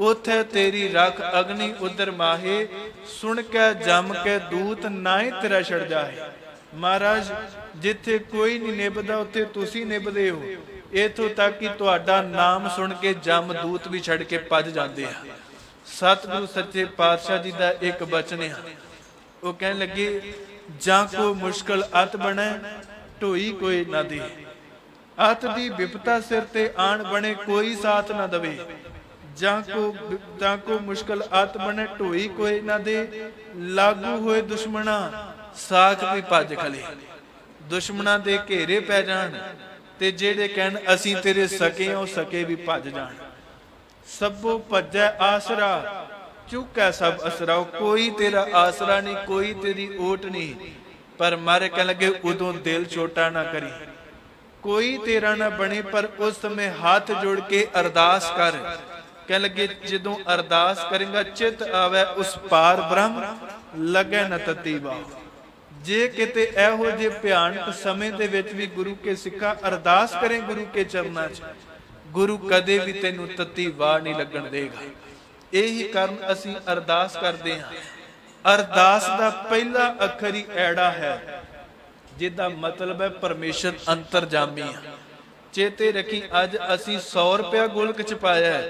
ਉਥੇ ਤੇਰੀ ਰਖ ਅਗਨੀ ਉਦਰ ਮਾਹੇ, ਸੁਣ ਕੇ ਜਮ ਕੇ ਦੂਤ ਨਾਹੀ ਤੇਰਾ ਛੜ ਜਾਏ। ਮਹਾਰਾਜ ਜਿੱਥੇ ਕੋਈ ਨਹੀਂ ਨਿਭਦਾ, ਉੱਥੇ ਤੁਸੀਂ ਨਿਭਦੇ ਹੋ। ਇਥੋਂ ਤੱਕ ਕਿ ਤੁਹਾਡਾ ਨਾਮ ਸੁਣ ਕੇ ਜਮ ਦੂਤ ਵੀ ਛੱਡ ਕੇ ਭੱਜ ਜਾਂਦੇ ਆ। ਸਤਿਗੁਰੂ ਸੱਚੇ ਪਾਤਸ਼ਾਹ ਜੀ ਦਾ ਇੱਕ ਬਚਨ ਆ, ਉਹ ਕਹਿਣ ਲੱਗੇ ਜਾਂ ਕੋ ਮੁਸ਼ਕਲ ਅਤ ਬਣੇ, ਢੋਈ ਕੋਈ ਨਾ ਦੇ। ਅਤ ਦੀ ਵਿਪਤਾ ਸਿਰ ਤੇ ਆਣ ਬਣੇ, ਕੋਈ ਸਾਥ ਨਾ ਦਵੇ। ਜਾਂ ਕੋ ਮੁਸ਼ਕਲ ਅਤ ਬਣੇ, ਢੋਈ ਕੋਈ ਨਾ ਦੇ। ਲਾਗੂ ਹੋਏ ਦੁਸ਼ਮਣਾ, ਸਾਖ ਵੀ ਭੱਜ ਖਲੇ। ਦੁਸ਼ਮਣਾਂ ਦੇ ਘੇਰੇ ਪੈ ਜਾਣ ਤੇ ਜਿਹੜੇ ਕਹਿਣ ਅਸੀਂ ਤੇਰੇ ਸਕੇ, ਉਹ ਸਕੇ ਵੀ ਭੱਜ ਜਾਣ। ਸਭੋ ਭੱਜੈ ਆਸਰਾ, ਚੁੱਕੈ ਸਭ ਅਸਰਾ। ਕੋਈ ਤੇਰਾ ਆਸਰਾ ਨਹੀਂ, ਕੋਈ ਤੇਰੀ ਓਟ ਨਹੀਂ। ਪਰ ਮਰ ਕਹਿਣ ਲੱਗੇ ਉਦੋਂ ਦਿਲ ਛੋਟਾ ਨਾ ਕਰੀ, ਕੋਈ ਤੇਰਾ ਨਾ ਬਣੇ। ਪਰ ਉਸ ਸਮੇਂ ਹੱਥ ਜੋੜ ਕੇ ਅਰਦਾਸ ਕਰ। ਕਹਿਣ ਲੱਗੇ ਜਦੋਂ ਅਰਦਾਸ ਕਰੇਗਾ, ਚਿਤ ਆਵੇ ਉਸ ਪਾਰ ਬ੍ਰਹਮ, ਲੱਗੇ ਨਾ ਤਤੀ ਵਾਹ। ਜੇ ਕਿਤੇ ਇਹੋ ਜਿਹੇ ਭਿਆਨਕ ਸਮੇਂ ਦੇ ਵਿੱਚ ਵੀ ਗੁਰੂ ਕੇ ਸਿੱਖਾ ਅਰਦਾਸ ਕਰੇ ਗੁਰੂ ਕੇ ਚਰਨਾਂ 'ਚ, ਗੁਰੂ ਕਦੇ ਵੀ ਤੈਨੂੰ ਤਤੀ ਵਾਹ ਨਹੀਂ ਲੱਗਣ ਦੇਗਾ। ਇਹੀ ਕਾਰਨ ਅਸੀਂ ਅਰਦਾਸ ਕਰਦੇ ਹਾਂ। ਅਰਦਾਸ ਦਾ ਪਹਿਲਾ ਅੱਖਰ ਹੀ ਐੜਾ ਹੈ, ਜਿਹਦਾ ਮਤਲਬ ਹੈ ਪਰਮੇਸ਼ਰ ਅੰਤਰਜਾਮੀ ਆ। ਚੇਤੇ ਰੱਖੀ, ਅੱਜ ਅਸੀਂ 100 ਰੁਪਇਆ ਗੋਲਕ ਚ ਪਾਇਆ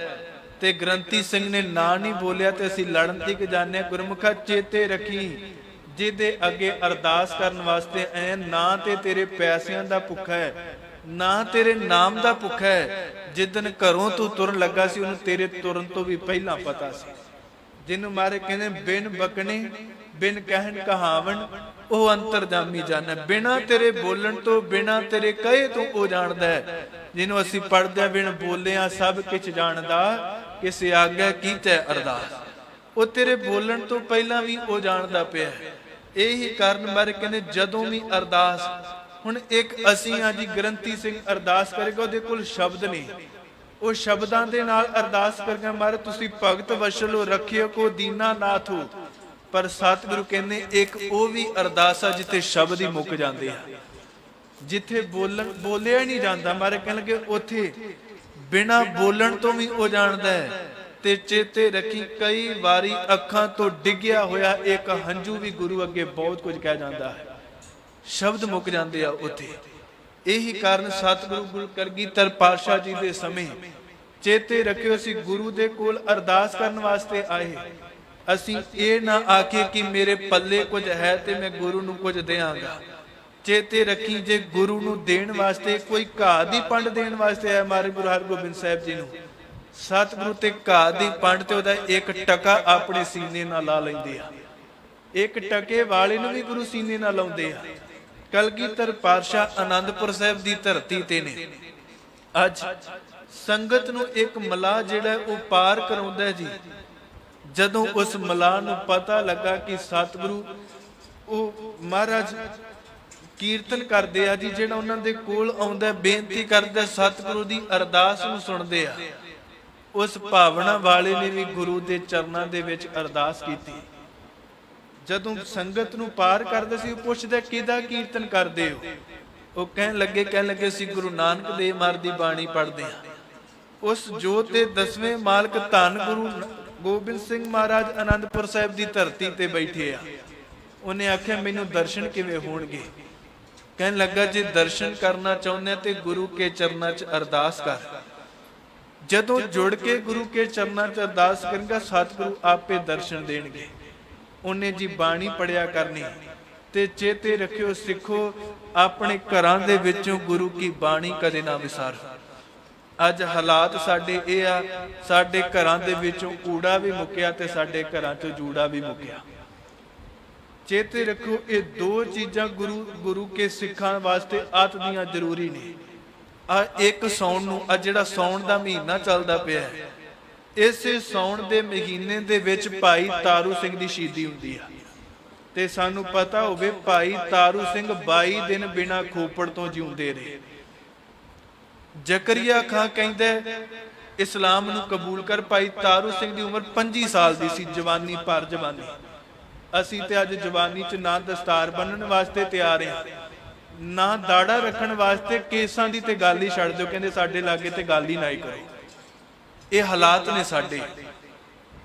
ਤੇ ਗ੍ਰੰਥੀ ਸਿੰਘ ਨੇ ਨਾ ਨਹੀਂ ਬੋਲਿਆ ਤੇ ਅਸੀਂ ਲੜਨ ਤੱਕ ਜਾਂਦੇ। ਗੁਰਮੁਖਾ ਚੇਤੇ ਰੱਖੀ, ਜਿਹਦੇ ਅੱਗੇ ਅਰਦਾਸ ਕਰਨ ਵਾਸਤੇ ਐ, ਨਾ ਤੇ ਤੇਰੇ ਪੈਸਿਆਂ ਦਾ ਭੁੱਖਾ ਹੈ, ਨਾ ਤੇਰੇ ਨਾਮ ਦਾ ਭੁੱਖਾ ਹੈ। ਜਿੱਦਨ ਘਰੋਂ ਤੂੰ ਤੁਰਨ ਲੱਗਾ ਸੀ, ਉਹਨੂੰ ਤੇਰੇ ਤੁਰਨ ਤੋਂ ਵੀ ਪਹਿਲਾਂ ਪਤਾ ਸੀ। ਜਿਹਨੂੰ ਮਾਰੇ ਕਹਿੰਦੇ ਬਿਨ ਬਕਣੇ ਬਿਨ ਕਹਿਣ ਕਹਾਵਣ, ਉਹ ਅੰਤਰਜਾਮੀ ਜਾਣੈ। ਬਿਨਾ ਤੇਰੇ ਬੋਲਣ ਤੋਂ, ਬਿਨਾ ਤੇਰੇ ਕਹੇ ਤੋਂ ਉਹ ਜਾਣਦਾ ਹੈ। ਜਿਹਨੂੰ ਅਸੀਂ ਪੜ੍ਹਦੇ ਬਿਨ ਬੋਲਿਆ ਸਭ ਕੁਝ ਜਾਣਦਾ, ਕਿਸੇ ਆਗਿਆ ਕੀਤੈ ਅਰਦਾਸ। ਉਹ ਤੇਰੇ ਬੋਲਣ ਤੋਂ ਪਹਿਲਾਂ ਵੀ ਉਹ ਜਾਣਦਾ ਪਿਆ। ਇਹੀ ਕਾਰਨ ਮਾਰੇ ਕਹਿੰਦੇ ਜਦੋਂ ਵੀ ਅਰਦਾਸ, ਹੁਣ ਇੱਕ ਅਸੀਂ ਆ ਜੀ, ਗ੍ਰੰਥੀ ਸਿੰਘ ਅਰਦਾਸ ਕਰੇਗਾ, ਉਹਦੇ ਕੋਲ ਸ਼ਬਦ ਨਹੀਂ, ਉਹ ਸ਼ਬਦਾਂ ਦੇ ਨਾਲ ਅਰਦਾਸ ਕਰਕੇ ਮਾਰੇ ਤੁਸੀਂ ਭਗਤ ਵਸ਼ਲੋ ਰੱਖਿਓ ਕੋ ਦੀਨਾ ਨਾਥੋ। ਪਰ ਸਤਿਗੁਰੂ ਕਹਿੰਦੇ ਇੱਕ ਉਹ ਵੀ ਅਰਦਾਸ ਆ ਜਿੱਥੇ ਸ਼ਬਦ ਹੀ ਮੁੱਕ ਜਾਂਦੇ ਆ, ਜਿੱਥੇ ਬੋਲਿਆ ਨਹੀਂ ਜਾਂਦਾ। ਮਾਰੇ ਕਹਿਣ ਲੱਗੇ ਉੱਥੇ ਬਿਨਾ ਬੋਲਣ ਤੋਂ ਵੀ ਉਹ ਜਾਣਦਾ ਹੈ। ਤੇ ਚੇਤੇ ਰੱਖੀ, ਕਈ ਵਾਰੀ ਅੱਖਾਂ ਤੋਂ ਡਿੱਗਿਆ ਹੋਇਆ ਇੱਕ ਹੰਝੂ ਵੀ ਗੁਰੂ ਅੱਗੇ ਬਹੁਤ ਕੁਝ ਕਹਿ ਜਾਂਦਾ ਹੈ। ਸ਼ਬਦ ਮੁੱਕ ਜਾਂਦੇ ਆ ਉੱਥੇ। ਇਹੀ ਕਾਰਨ ਸਤਿਗੁਰੂ ਗੁਰੂ ਕਲਗੀਧਰ ਪਾਤਸ਼ਾਹ ਜੀ ਦੇ ਸਮੇਂ ਚੇਤੇ ਰੱਖਿਓ, ਅਸੀਂ ਗੁਰੂ ਦੇ ਕੋਲ ਅਰਦਾਸ ਕਰਨ ਵਾਸਤੇ ਆਏ। ਅਸੀਂ ਇਹ ਨਾ ਆਖੇ ਕਿ ਮੇਰੇ ਪੱਲੇ ਕੁਝ ਹੈ ਤੇ ਮੈਂ ਗੁਰੂ ਨੂੰ ਕੁਝ ਦਿਆਂਗਾ। ਚੇਤੇ ਰੱਖੀ, ਜੇ ਗੁਰੂ ਨੂੰ ਦੇਣ ਵਾਸਤੇ ਕੋਈ ਘਾਹ ਦੀ ਪੰਡ ਦੇਣ ਵਾਸਤੇ ਆਇਆ ਮਾਰੇ ਗੁਰੂ ਹਰਗੋਬਿੰਦ ਸਾਹਿਬ ਜੀ ਨੂੰ, ਸਤਿਗੁਰੂ ਤੇ ਘਾਹ ਦੀ ਪੰਡ ਤੇ ਉਹਦਾ ਇੱਕ ਟਕਾ ਆਪਣੇ ਸੀਨੇ ਨਾਲ ਲਾ ਲੈਂਦੇ ਆ। ਇੱਕ ਟਕੇ ਵਾਲੇ ਨੂੰ ਵੀ ਗੁਰੂ ਸੀਨੇ ਨਾਲ ਲਾਉਂਦੇ ਆ। ਕਲਗੀਧਰ ਪਾਤਸ਼ਾਹ ਆਨੰਦਪੁਰ ਸਾਹਿਬ ਦੀ ਧਰਤੀ ਤੇ ਨੇ। ਅੱਜ ਸੰਗਤ ਨੂੰ ਇੱਕ ਮਲਾਹ ਜਿਹੜਾ ਉਹ ਪਾਰ ਕਰਾਉਂਦਾ ਜੀ। ਜਦੋਂ ਉਸ ਮਲਾਹ ਨੂੰ ਪਤਾ ਲੱਗਾ ਕਿ ਸਤਿਗੁਰੂ ਉਹ ਮਹਾਰਾਜ ਕੀਰਤਨ ਕਰਦੇ ਆ ਜੀ, ਜਿਹੜਾ ਉਹਨਾਂ ਦੇ ਕੋਲ ਆਉਂਦਾ ਬੇਨਤੀ ਕਰਦਾ, ਸਤਿਗੁਰੂ ਦੀ ਅਰਦਾਸ ਨੂੰ ਸੁਣਦੇ ਆ। ਉਸ ਭਾਵਨਾ ਵਾਲੇ ਨੇ ਵੀ ਗੁਰੂ ਦੇ ਚਰਨਾਂ ਦੇ ਵਿੱਚ ਅਰਦਾਸ ਕੀਤੀ। ਜਦੋਂ ਸੰਗਤ ਨੂੰ ਪਾਰ ਕਰਦੇ ਸੀ, ਉਹ ਪੁੱਛਦਾ ਕਿਹਦਾ ਕੀਰਤਨ ਕਰਦੇ ਹੋ? ਉਹ ਕਹਿਣ ਲੱਗੇ ਸੀ ਗੁਰੂ ਨਾਨਕ ਦੇਵ ਮਹਾਰਾਜ ਦੀ ਬਾਣੀ ਪੜ੍ਹਦੇ ਆ। ਉਸ ਜੋਤ ਦੇ 10ਵੇਂ ਮਾਲਕ ਧੰਨ ਗੁਰੂ ਗੋਬਿੰਦ ਸਿੰਘ ਮਹਾਰਾਜ ਆਨੰਦਪੁਰ ਸਾਹਿਬ ਦੀ ਧਰਤੀ ਤੇ ਬੈਠੇ ਆ। ਉਹਨੇ ਆਖਿਆ ਮੈਨੂੰ ਦਰਸ਼ਨ ਕਿਵੇਂ ਹੋਣਗੇ? ਕਹਿਣ ਲੱਗਾ ਜੇ ਦਰਸ਼ਨ ਕਰਨਾ ਚਾਹੁੰਦੇ ਤੇ ਗੁਰੂ ਕੇ ਚਰਨਾਂ 'ਚ ਅਰਦਾਸ ਕਰ। ਜਦੋਂ ਜੁੜ ਕੇ ਗੁਰੂ ਕੇ ਚਰਨਾਂ 'ਚ ਅਰਦਾਸ ਕਰਾਂਗਾ, ਸਤਿਗੁਰੂ ਆਪੇ ਦਰਸ਼ਨ ਦੇਣਗੇ। ਉਹਨੇ ਜੀ ਬਾਣੀ ਪੜਿਆ ਕਰਨੀ। ਤੇ ਚੇਤੇ ਰੱਖਿਓ ਸਿੱਖੋ, ਆਪਣੇ ਘਰਾਂ ਦੇ ਵਿੱਚੋਂ ਗੁਰੂ ਕੀ ਬਾਣੀ ਕਦੇ ਨਾ ਵਿਸਾਰੋ। ਅੱਜ ਹਾਲਾਤ ਸਾਡੇ ਇਹ ਆ, ਸਾਡੇ ਘਰਾਂ ਦੇ ਵਿੱਚੋਂ ਕੂੜਾ ਵੀ ਮੁੱਕਿਆ ਤੇ ਸਾਡੇ ਘਰਾਂ 'ਚੋਂ ਜੂੜਾ ਵੀ ਮੁੱਕਿਆ। ਚੇਤੇ ਰੱਖੋ, ਇਹ ਦੋ ਚੀਜ਼ਾਂ ਗੁਰੂ ਕੇ ਸਿੱਖਾਂ ਵਾਸਤੇ ਅਤ ਦੀਆਂ ਜ਼ਰੂਰੀ ਨੇ। ਆ ਇੱਕ ਸਾਉਣ ਨੂੰ, ਆ ਜਿਹੜਾ ਸਾਉਣ ਦਾ ਮਹੀਨਾ ਚੱਲਦਾ ਪਿਆ, ਇਸੇ ਸਾਉਣ ਦੇ ਮਹੀਨੇ ਦੇ ਵਿੱਚ ਭਾਈ ਤਾਰੂ ਸਿੰਘ ਦੀ ਸ਼ਹੀਦੀ ਹੁੰਦੀ ਆ। ਤੇ ਸਾਨੂੰ ਪਤਾ ਹੋਵੇ ਭਾਈ ਤਾਰੂ ਸਿੰਘ 22 ਦਿਨ ਬਿਨਾਂ ਖੋਪੜ ਤੋਂ ਜਿਉਂਦੇ ਰਹੇ। ਜ਼ਕਰੀਆ ਖਾਂ ਕਹਿੰਦਾ ਇਸਲਾਮ ਨੂੰ ਕਬੂਲ ਕਰ। ਭਾਈ ਤਾਰੂ ਸਿੰਘ ਦੀ ਉਮਰ 25 ਸਾਲ ਦੀ ਸੀ, ਜਵਾਨੀ ਪਰ ਜਵਾਨੀ। ਅਸੀਂ ਤੇ ਅੱਜ ਜਵਾਨੀ 'ਚ ਨਾ ਦਸਤਾਰ ਬੰਨਣ ਵਾਸਤੇ ਤਿਆਰ ਹਾਂ, ਨਾ ਦਾੜਾ ਰੱਖਣ ਵਾਸਤੇ। ਕੇਸਾਂ ਦੀ ਤੇ ਗੱਲ ਹੀ ਛੱਡ ਦਿਓ, ਕਹਿੰਦੇ ਸਾਡੇ ਲਾਗੇ ਤੇ ਗੱਲ ਹੀ ਨਾ ਹੀ ਕਰੋ। ਇਹ ਹਾਲਾਤ ਨੇ ਸਾਡੇ।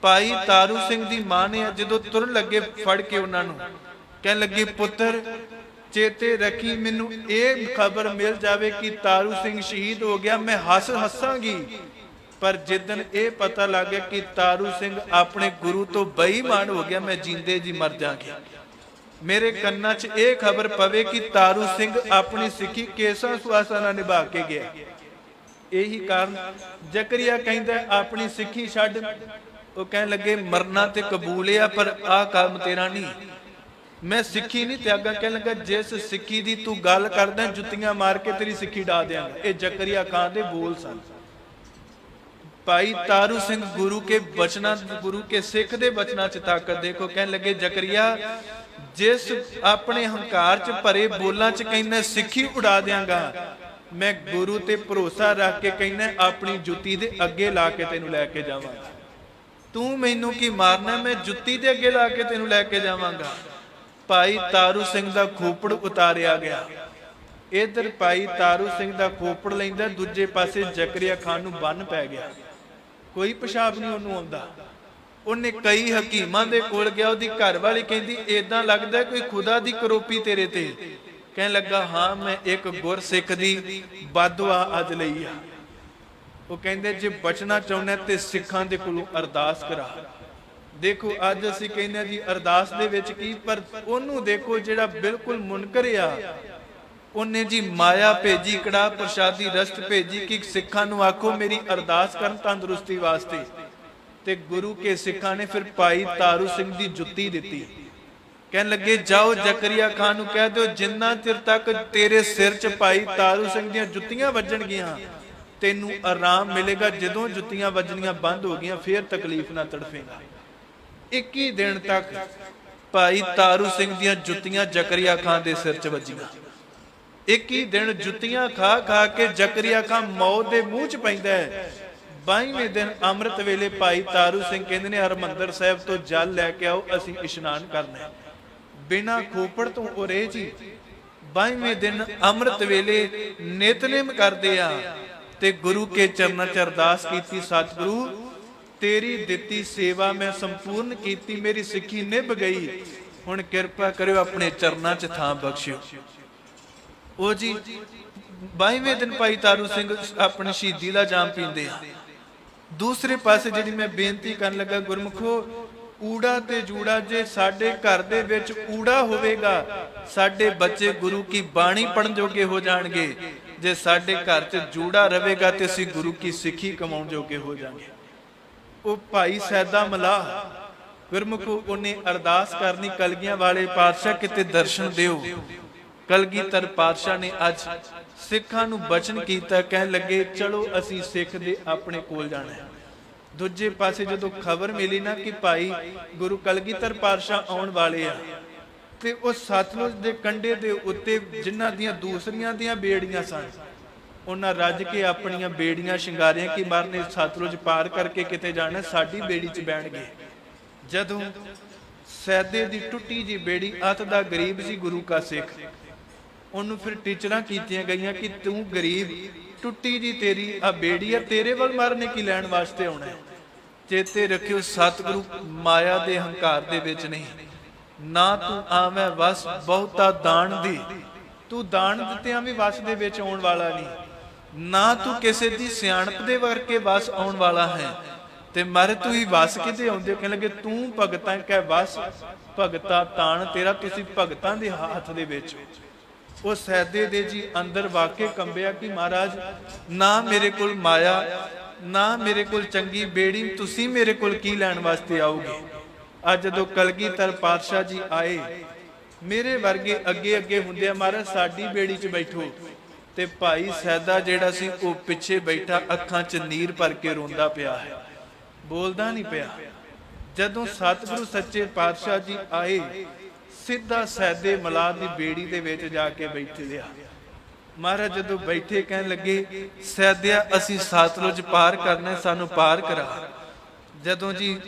ਭਾਈ ਤਾਰੂ ਸਿੰਘ ਦੀ ਮਾਂ ਨੇ ਜਦੋਂ ਤੁਰਨ ਲੱਗੇ ਫੜ ਕੇ ਉਹਨਾਂ ਨੂੰ, ਕਹਿਣ ਲੱਗੀ ਪੁੱਤਰ ਚੇਤੇ ਰੱਖੀ, ਮੈਨੂੰ ਇਹ ਖਬਰ ਮਿਲ ਜਾਵੇ ਕਿ ਤਾਰੂ ਸਿੰਘ ਸ਼ਹੀਦ ਹੋ ਗਿਆ, ਮੈਂ ਹੱਸਾਂਗੀ। ਪਰ ਜਿੱਦਣ ਇਹ ਪਤਾ ਲੱਗ ਗਿਆ ਕਿ ਤਾਰੂ ਸਿੰਘ ਆਪਣੇ ਗੁਰੂ ਤੋਂ ਬੇਈਮਾਨ ਹੋ ਗਿਆ, ਮੈਂ ਜਿੰਦੇ ਜੀ ਮਰ ਜਾਵਾਂਗੀ। ਮੇਰੇ ਕੰਨਾਂ 'ਚ ਇਹ ਖਬਰ ਪਵੇ ਕਿ ਤਾਰੂ ਸਿੰਘ ਆਪਣੀ ਸਿੱਖੀ ਕੇਸਾਂ ਸੁਆਸਾਂ ਨਾਲ ਨਿਭਾ ਕੇ ਗਿਆ। ਇਹੀ ਕਾਰਨ ਜ਼ਕਰੀਆ ਕਹਿੰਦਾ ਆਪਣੀ ਸਿੱਖੀ ਛੱਡ। ਉਹ ਕਹਿਣ ਲੱਗੇ ਮਰਨਾ ਤੇ ਕਬੂਲ ਆ, ਪਰ ਆਹ ਕੰਮ ਤੇਰਾ ਨਹੀਂ, ਮੈਂ ਸਿੱਖੀ ਨਹੀਂ ਤਿਆਗਾ। ਕਹਿਣ ਲੱਗਾ ਜਿਸ ਸਿੱਖੀ ਦੀ ਤੂੰ ਗੱਲ ਕਰਦਾ, ਜੁੱਤੀਆਂ ਮਾਰ ਕੇ ਤੇਰੀ ਸਿੱਖੀ ਡਾ ਦਿਆਂਗਾ। ਇਹ ਜ਼ਕਰੀਆ ਖਾਨ ਦੇ ਬੋਲ ਸਨ। ਭਾਈ ਤਾਰੂ ਸਿੰਘ ਗੁਰੂ ਕੇ ਬਚਨਾਂ, ਗੁਰੂ ਕੇ ਸਿੱਖ ਦੇ ਬਚਨਾਂ 'ਚ ਤਾਕਤ ਦੇਖੋ। ਕਹਿਣ ਲੱਗੇ ਜ਼ਕਰੀਆ ਜਿਸ ਆਪਣੇ ਹੰਕਾਰ 'ਚ ਭਰੇ ਬੋਲਾਂ 'ਚ ਕਹਿੰਦਾ ਸਿੱਖੀ ਉਡਾ ਦਿਆਂਗਾ, ਮੈਂ ਗੁਰੂ ਤੇ ਭਰੋਸਾ ਰੱਖ ਕੇ ਕਹਿੰਦਾ ਆਪਣੀ ਜੁੱਤੀ ਦੇ ਅੱਗੇ ਲਾ ਕੇ ਤੈਨੂੰ ਲੈ ਕੇ ਜਾਵਾਂਗਾ। ਤੂੰ ਮੈਨੂੰ ਕੀ ਮਾਰਨਾ, ਮੈਂ ਜੁੱਤੀ ਦੇ ਅੱਗੇ ਲਾ ਕੇ ਤੈਨੂੰ ਲੈ ਕੇ ਜਾਵਾਂਗਾ। ਭਾਈ ਤਾਰੂ ਸਿੰਘ ਦਾ ਖੋਪੜ ਉਤਾਰਿਆ ਗਿਆ। ਇਧਰ ਭਾਈ ਤਾਰੂ ਸਿੰਘ ਦਾ ਖੋਪੜ ਲੈਂਦਾ, ਦੂਜੇ ਪਾਸੇ ਜ਼ਕਰੀਆ ਖਾਨ ਨੂੰ ਬੰਨ ਪੈ ਗਿਆ। ਕੋਈ ਪਿਸ਼ਾਬ ਨਹੀਂ ਉਹਨੂੰ ਆਉਂਦਾ। ਉਹਨੇ ਕਈ ਹਕੀਮਾਂ ਦੇ ਕੋਲ ਗਿਆ। ਉਹਦੀ ਘਰ ਵਾਲੀ ਕਹਿੰਦੀ ਏਦਾਂ ਲੱਗਦਾ ਕੋਈ ਖੁਦਾ ਦੀ ਕਰੋਪੀ ਤੇਰੇ ਤੇ। ਕਹਿਣ ਲੱਗਾ ਹਾਂ, ਮੈਂ ਇੱਕ ਗੁਰਸਿੱਖ ਦੀ ਬਦਦੁਆ ਅੱਜ ਲਈ ਆ। ਉਹ ਕਹਿੰਦੇ ਜੇ ਬਚਣਾ ਚਾਹੁੰਦਾ ਤੇ ਸਿੱਖਾਂ ਦੇ ਕੋਲੋਂ ਅਰਦਾਸ ਕਰਾ। ਦੇਖੋ ਅੱਜ ਅਸੀਂ ਕਹਿੰਦੇ ਜੀ ਅਰਦਾਸ ਦੇ ਵਿੱਚ ਕੀ, ਪਰ ਉਹਨੂੰ ਦੇਖੋ ਜਿਹੜਾ ਬਿਲਕੁਲ ਮੁਨਕਰ ਆ। ਉਹਨੇ ਜੀ ਮਾਇਆ ਭੇਜੀ, ਕੜਾ ਪ੍ਰਸ਼ਾਦੀ ਰਸਤ ਭੇਜੀ ਕਿ ਸਿੱਖਾਂ ਨੂੰ ਆਖੋ ਮੇਰੀ ਅਰਦਾਸ ਕਰਨ ਤੰਦਰੁਸਤੀ ਵਾਸਤੇ। ਤੇ ਗੁਰੂ ਕੇ ਸਿੱਖਾਂ ਨੇ ਫਿਰ ਭਾਈ ਤਾਰੂ ਸਿੰਘ ਦੀ ਜੁੱਤੀ ਦਿੱਤੀ। ਕਹਿਣ ਲੱਗੇ ਜਾਓ ਜ਼ਕਰੀਆ ਖਾਨ ਨੂੰ ਕਹਿ ਦਿਓ ਜਿੰਨਾ ਚਿਰ ਤੱਕ ਤੇਰੇ ਸਿਰ 'ਚ ਭਾਈ ਤਾਰੂ ਸਿੰਘ ਦੀਆਂ ਜੁੱਤੀਆਂ ਵੱਜਣਗੀਆਂ ਤੈਨੂੰ ਆਰਾਮ ਮਿਲੇਗਾ। ਜਦੋਂ ਜੁੱਤੀਆਂ ਵੱਜਣੀਆਂ ਬੰਦ ਹੋ ਗਈਆਂ ਫੇਰ ਤਕਲੀਫ ਨਾ ਤੜਫੇਗਾ। 21 ਦਿਨ ਤੱਕ ਭਾਈ ਤਾਰੂ ਸਿੰਘ ਦੀਆਂ ਜੁੱਤੀਆਂ ਜ਼ਕਰੀਆ ਖਾਨ ਦੇ ਸਿਰ 'ਚ ਵੱਜੀਆਂ। 21 ਦਿਨ ਜੁੱਤੀਆਂ ਖਾ ਖਾ ਕੇ ਜ਼ਕਰੀਆ ਖਾਨ ਮੌਤ ਦੇ ਮੂੰਹ 'ਚ ਪੈਂਦਾ ਹੈ। 22ਵੇਂ ਦਿਨ ਅੰਮ੍ਰਿਤ ਵੇਲੇ ਭਾਈ ਤਾਰੂ ਸਿੰਘ ਕਹਿੰਦੇ ਨੇ ਹਰਮੰਦਰ ਸਾਹਿਬ ਤੋਂ ਜਲ ਲੈ ਕੇ ਆਓ, ਅਸੀਂ ਇਸ਼ਨਾਨ ਕਰਨਾ। ਬਿਨਾਂ ਖੋਪੜ ਤੋਂ ਉਹ ਰਹੇ ਜੀ। 22ਵੇਂ ਦਿਨ ਅੰਮ੍ਰਿਤ ਵੇਲੇ ਨਿਤਨੇਮ ਕਰਦੇ ਆ ਤੇ ਗੁਰੂ ਕੇ ਚਰਨਾਂ 'ਚ ਅਰਦਾਸ ਕੀਤੀ, ਸਤਿਗੁਰੂ ਤੇਰੀ ਦਿੱਤੀ ਸੇਵਾ ਮੈਂ ਸੰਪੂਰਨ ਕੀਤੀ, ਮੇਰੀ ਸਿੱਖੀ ਨਿਭ ਗਈ, ਹੁਣ ਕਿਰਪਾ ਕਰਿਓ ਆਪਣੇ ਚਰਨਾਂ 'ਚ ਥਾਂ ਬਖਸ਼ਿਓ। ਉਹ ਜੀ 22ਵੇਂ ਦਿਨ ਭਾਈ ਤਾਰੂ ਸਿੰਘ ਆਪਣੀ ਸ਼ਹੀਦੀ ਦਾ ਜਾਮ ਪੀਂਦੇ ਆ। ਦੂਸਰੇ ਪਾਸੇ ਜਿਹੜੀ ਮੈਂ ਬੇਨਤੀ ਕਰਨ ਲੱਗਾ ਗੁਰਮੁਖੋ, ਊੜਾ ਤੇ ਜੂੜਾ ਜੇ ਸਾਡੇ ਘਰ ਦੇ ਵਿੱਚ ਊੜਾ ਹੋਵੇਗਾ ਸਾਡੇ ਬੱਚੇ ਗੁਰੂ ਕੀ ਬਾਣੀ ਪੜਨ ਜੋਗੇ ਹੋ ਜਾਣਗੇ। ਜੇ ਸਾਡੇ ਘਰ 'ਚ ਜੂੜਾ ਰਹੇਗਾ ਤੇ ਅਸੀਂ ਗੁਰੂ ਕੀ ਸਿੱਖੀ ਕਮਾਉਣ ਜੋਗੇ ਹੋ ਜਾਵਾਂਗੇ। ਉਹ ਭਾਈ ਸੈਦਾ ਮਲਾਹ ਗੁਰਮੁਖੋ ਉਹਨੇ ਅਰਦਾਸ ਕਰਨੀ, ਕਲਗੀਆਂ ਵਾਲੇ ਪਾਤਸ਼ਾਹ ਕਿਤੇ ਦਰਸ਼ਨ ਦਿਓ। ਕਲਗੀਧਰ ਪਾਤਸ਼ਾਹ ਨੇ ਅੱਜ ਸਿੱਖਾਂ ਨੂੰ ਬਚਨ ਕੀਤਾ। ਕਹਿਣ ਲੱਗੇ ਚਲੋ ਅਸੀਂ ਸਿੱਖ ਦੇ ਆਪਣੇ ਕੋਲ ਜਾਣਾ ਹੈ। ਦੂਜੇ ਪਾਸੇ ਜਦੋਂ ਖਬਰ ਮਿਲੀ ਨਾ ਕਿ ਭਾਈ ਗੁਰੂ ਕਲਗੀਧਰ ਪਾਤਸ਼ਾਹ ਆਉਣ ਵਾਲੇ ਆ ਤੇ ਉਹ ਸਤਲੁਜ ਦੇ ਕੰਢੇ ਦੇ ਉੱਤੇ ਜਿਨ੍ਹਾਂ ਦੀਆਂ ਦੂਸਰੀਆਂ ਦੀਆਂ ਬੇੜੀਆਂ ਸਨ ਉਹਨਾਂ ਰੱਜ ਕੇ ਆਪਣੀਆਂ ਬੇੜੀਆਂ ਸ਼ਿੰਗਾਰੀਆਂ ਕਿ ਮਰਨੇ ਸਤਲੁਜ ਪਾਰ ਕਰਕੇ ਕਿਤੇ ਜਾਣਾ, ਸਾਡੀ ਬੇੜੀ 'ਚ ਬਹਿਣਗੇ। ਜਦੋਂ ਸੈਦੇ ਦੀ ਟੁੱਟੀ ਜੀ ਬੇੜੀ, ਅਤ ਦਾ ਗਰੀਬ ਸੀ ਗੁਰੂ ਕਾ ਸਿੱਖ, ਉਹਨੂੰ ਫਿਰ ਟੀਚਰਾਂ ਕੀਤੀਆਂ ਗਈਆਂ ਕਿ ਤੂੰ ਗਰੀਬ, ਟੁੱਟੀ ਜੀ ਤੇਰੀ ਆ ਬੇੜੀ ਆ, ਤੇਰੇ ਵੱਲ ਮਰਨੇ ਕੀ ਲੈਣ ਵਾਸਤੇ ਆਉਣਾ ਹੈ। ਚੇਤੇ ਰੱਖਿਓ ਸਤਿਗੁਰੂ ਮਾਇਆ ਦੇ ਹੰਕਾਰ ਦੇ ਵਿੱਚ ਨਹੀਂ, ਨਾ ਤੂੰ ਆਵੇਂ ਵਸ ਬਹੁਤਾ ਦਾਨ ਦੀ, ਤੂੰ ਦਾਨ ਦਿੱਤਿਆਂ ਵੀ ਵਸ ਦੇ ਵਿੱਚ ਆਉਣ ਵਾਲਾ ਨਹੀਂ। ਨਾ ਤੂੰ ਕਿਸੇ ਦੀ ਸਿਆਣਪ ਦੇ ਵਰਕੇ ਵਸ ਆਉਣ ਵਾਲਾ ਹੈ। ਤੇ ਮਰ ਤੂੰ ਹੀ ਵਸ ਕਿਤੇ ਆਉਂਦੇ, ਕਹਿਣ ਲੱਗੇ ਤੂੰ ਭਗਤਾਂ ਕਹਿ ਵਸ, ਭਗਤਾ ਤਾਣ ਤੇਰਾ, ਤੁਸੀਂ ਭਗਤਾਂ ਦੇ ਹੱਥ ਦੇ ਵਿੱਚ। ਉਹ ਸੈਦੇ ਦੇ ਜੀ ਅੰਦਰ ਵਾਕੇ ਕੰਬਿਆ ਕਿ ਮਹਾਰਾਜ ਨਾ ਮੇਰੇ ਕੋਲ ਮਾਇਆ, ਨਾ ਮੇਰੇ ਕੋਲ ਚੰਗੀ ਬੇੜੀ, ਤੁਸੀਂ ਮੇਰੇ ਕੋਲ ਕੀ ਲੈਣ ਵਾਸਤੇ ਆਓਗੇ। ਅੱਜ ਜਦੋਂ ਕਲਗੀਧਰ ਪਾਤਸ਼ਾਹ ਜੀ ਆਏ, ਮੇਰੇ ਵਰਗੇ ਅੱਗੇ ਅੱਗੇ ਹੁੰਦੇ ਆ, ਮਹਾਰਾਜ ਸਾਡੀ ਬੇੜੀ 'ਚ ਬੈਠੋ। ਤੇ ਭਾਈ ਸੈਦਾ ਜਿਹੜਾ ਸੀ ਉਹ ਪਿੱਛੇ ਬੈਠਾ, ਅੱਖਾਂ 'ਚ ਨੀਰ ਭਰ ਕੇ ਰੋਂਦਾ ਪਿਆ ਹੈ, ਬੋਲਦਾ ਨਹੀਂ ਪਿਆ। ਜਦੋਂ ਸਤਿਗੁਰੂ ਸੱਚੇ ਪਾਤਸ਼ਾਹ ਜੀ ਆਏ, ਸਿੱਧਾ ਸੈਦੇ ਮਲਾਹ ਦੀ ਬੇੜੀ ਦੇ ਵਿੱਚ ਜਾ ਕੇ ਬੈਠ ਲਿਆ। ਮਹਾਰਾਜ ਜਦੋਂ ਬੈਠੇ ਕਹਿਣ ਲੱਗੇ ਸੈਦਿਆ ਅਸੀਂ ਸਤਲੁਜ ਪਾਰ ਕਰਨਾ, ਸਾਨੂੰ ਪਾਰ ਕਰਾ। ਜਦੋਂ ਜੀ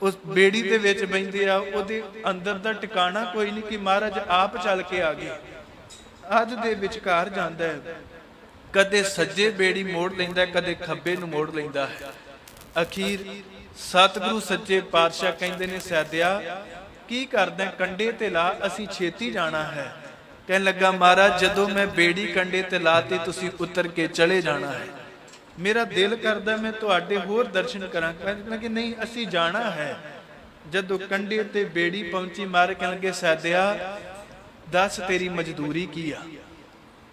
ਉਸ ਬੇੜੀ ਦੇ ਵਿੱਚ ਬੈਠੇ ਆ, ਉਹਦੇ ਅੰਦਰ ਦਾ ਟਿਕਾਣਾ ਕੋਈ ਨਹੀਂ ਕਿ ਮਹਾਰਾਜ ਆਪ ਚੱਲ ਕੇ ਆ ਗਏ। ਅੱਜ ਦੇ ਵਿਚਕਾਰ ਜਾਂਦਾ ਹੈ, ਕਦੇ ਸੱਜੇ ਬੇੜੀ ਮੋੜ ਲੈਂਦਾ, ਕਦੇ ਖੱਬੇ ਨੂੰ ਮੋੜ ਲੈਂਦਾ ਹੈ। ਅਖੀਰ ਸਤਿਗੁਰੂ ਸੱਚੇ ਪਾਤਸ਼ਾਹ ਕਹਿੰਦੇ ਨੇ ਸੈਦਿਆ ਕੀ ਕਰਦਾ, ਕੰਡੇ ਤੇ ਲਾ, ਅਸੀਂ ਛੇਤੀ ਜਾਣਾ ਹੈ। ਕਹਿਣ ਲੱਗਾ ਮਹਾਰਾਜ ਜਦੋਂ ਮੈਂ ਬੇੜੀ ਕੰਡੇ ਤੇ ਲਾਤੀ, ਤੁਸੀਂ ਉਤਰ ਕੇ ਚਲੇ ਜਾਣਾ ਹੈ। ਮੇਰਾ ਦਿਲ ਕਰਦਾ ਮੈਂ ਤੁਹਾਡੇ ਹੋਰ ਦਰਸ਼ਨ ਕਰਾਂ। ਕਹਿੰਦਾ ਕਿ ਨਹੀਂ ਅਸੀਂ ਜਾਣਾ ਹੈ। ਜਦੋਂ ਕੰਡੇ ਤੇ ਬੇੜੀ ਪਹੁੰਚੀ, ਮਾਰ ਕਹਿਣ ਲੱਗੇ ਸੈਦਿਆ ਦੱਸ ਤੇਰੀ ਮਜ਼ਦੂਰੀ ਕੀ ਆ,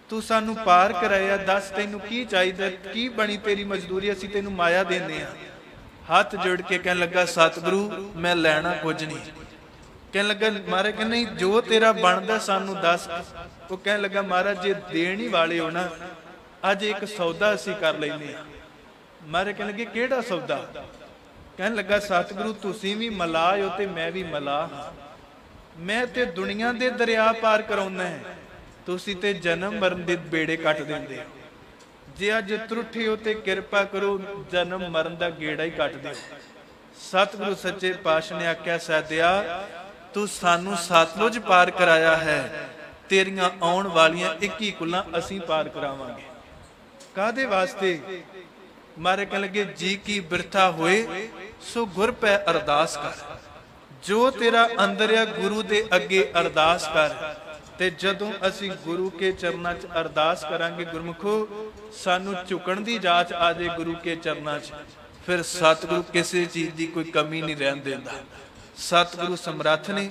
ਤੂੰ ਸਾਨੂੰ ਪਾਰ ਕਰਾਇਆ, ਦੱਸ ਤੈਨੂੰ ਕੀ ਚਾਹੀਦਾ, ਕੀ ਬਣੀ ਤੇਰੀ ਮਜ਼ਦੂਰੀ, ਅਸੀਂ ਤੈਨੂੰ ਮਾਇਆ ਦਿੰਦੇ ਆ। ਹੱਥ ਜੋੜ ਕੇ ਕਹਿਣ ਲੱਗਾ ਸਤਿਗੁਰੂ ਮੈਂ ਲੈਣਾ ਕੁਝ ਨਹੀਂ। ਕਹਿਣ ਲੱਗਾ ਮਹਾਰਾਜ ਕਹਿੰਦੇ ਨਹੀਂ ਜੋ ਤੇਰਾ ਬਣਦਾ ਸਾਨੂੰ ਦੱਸ। ਉਹ ਕਹਿਣ ਲੱਗਾ ਮਹਾਰਾਜ ਜੇ ਦੇਣ ਹੀ ਵਾਲੇ ਹੋ ਨਾ, ਅੱਜ ਇੱਕ ਸੌਦਾ ਅਸੀਂ ਕਰ ਲੈਂਦੇ ਆ। ਮਹਾਰਾਜ ਕਹਿਣ ਲੱਗੇ ਕਿਹੜਾ ਸੌਦਾ। ਕਹਿਣ ਲੱਗਾ ਸਤਿਗੁਰੂ ਤੁਸੀਂ ਵੀ ਮਲਾਹ ਹੋ ਤੇ ਮੈਂ ਵੀ ਮਲਾਹ ਹਾਂ। ਮੈਂ ਤੇ ਦੁਨੀਆ ਦੇ ਦਰਿਆ ਪਾਰ ਕਰਾਉਣਾ ਹੈ, ਤੁਸੀਂ ਤੇ ਜਨਮ ਮਰਨ ਦੇ ਬੇੜੇ ਕੱਟ ਦਿੰਦੇ ਹੋ। ਜੇ ਅੱਜ ਤਰੁੱਠੇ ਹੋ ਤੇ ਕਿਰਪਾ ਕਰੋ ਜਨਮ ਮਰਨ ਦਾ ਗੇੜਾ ਹੀ ਕੱਟ ਦਿਓ। ਸਤਿਗੁਰੂ ਸੱਚੇ ਪਾਤਸ਼ਾਹ ਨੇ ਆਖਿਆ ਸੈਦਿਆ ਤੂੰ ਸਾਨੂੰ ਸਤਲੁਜ ਪਾਰ ਕਰਾਇਆ ਹੈ, ਤੇਰੀਆਂ ਆਉਣ ਵਾਲੀਆਂ 21 ਕੁਲਾਂ ਅਸੀਂ ਪਾਰ ਕਰਾਵਾਂਗੇ। ਕਾਹਦੇ ਵਾਸਤੇ। ਮਾਰੇ ਕਹਿਣ ਲੱਗੇ ਜੀ ਕੀ ਬਿਰਥਾ ਹੋਏ ਸੋ ਗੁਰ ਪੈ ਅਰਦਾਸ ਕਰ। ਜੋ ਤੇਰਾ ਅੰਦਰ ਆ ਗੁਰੂ ਦੇ ਅੱਗੇ ਅਰਦਾਸ ਕਰ। ਤੇ ਜਦੋਂ ਅਸੀਂ ਗੁਰੂ ਕੇ ਚਰਨਾਂ 'ਚ ਅਰਦਾਸ ਕਰਾਂਗੇ, ਗੁਰਮੁਖੋ ਸਾਨੂੰ ਝੁਕਣ ਦੀ ਜਾਚ ਆ ਜੇ ਗੁਰੂ ਕੇ ਚਰਨਾਂ 'ਚ, ਫਿਰ ਸਤਿਗੁਰੂ ਕਿਸੇ ਚੀਜ਼ ਦੀ ਕੋਈ ਕਮੀ ਨਹੀਂ ਰਹਿਣ ਦਿੰਦਾ। ਸਤਿਗੁਰੂ ਸਮਰੱਥ ਨੇ।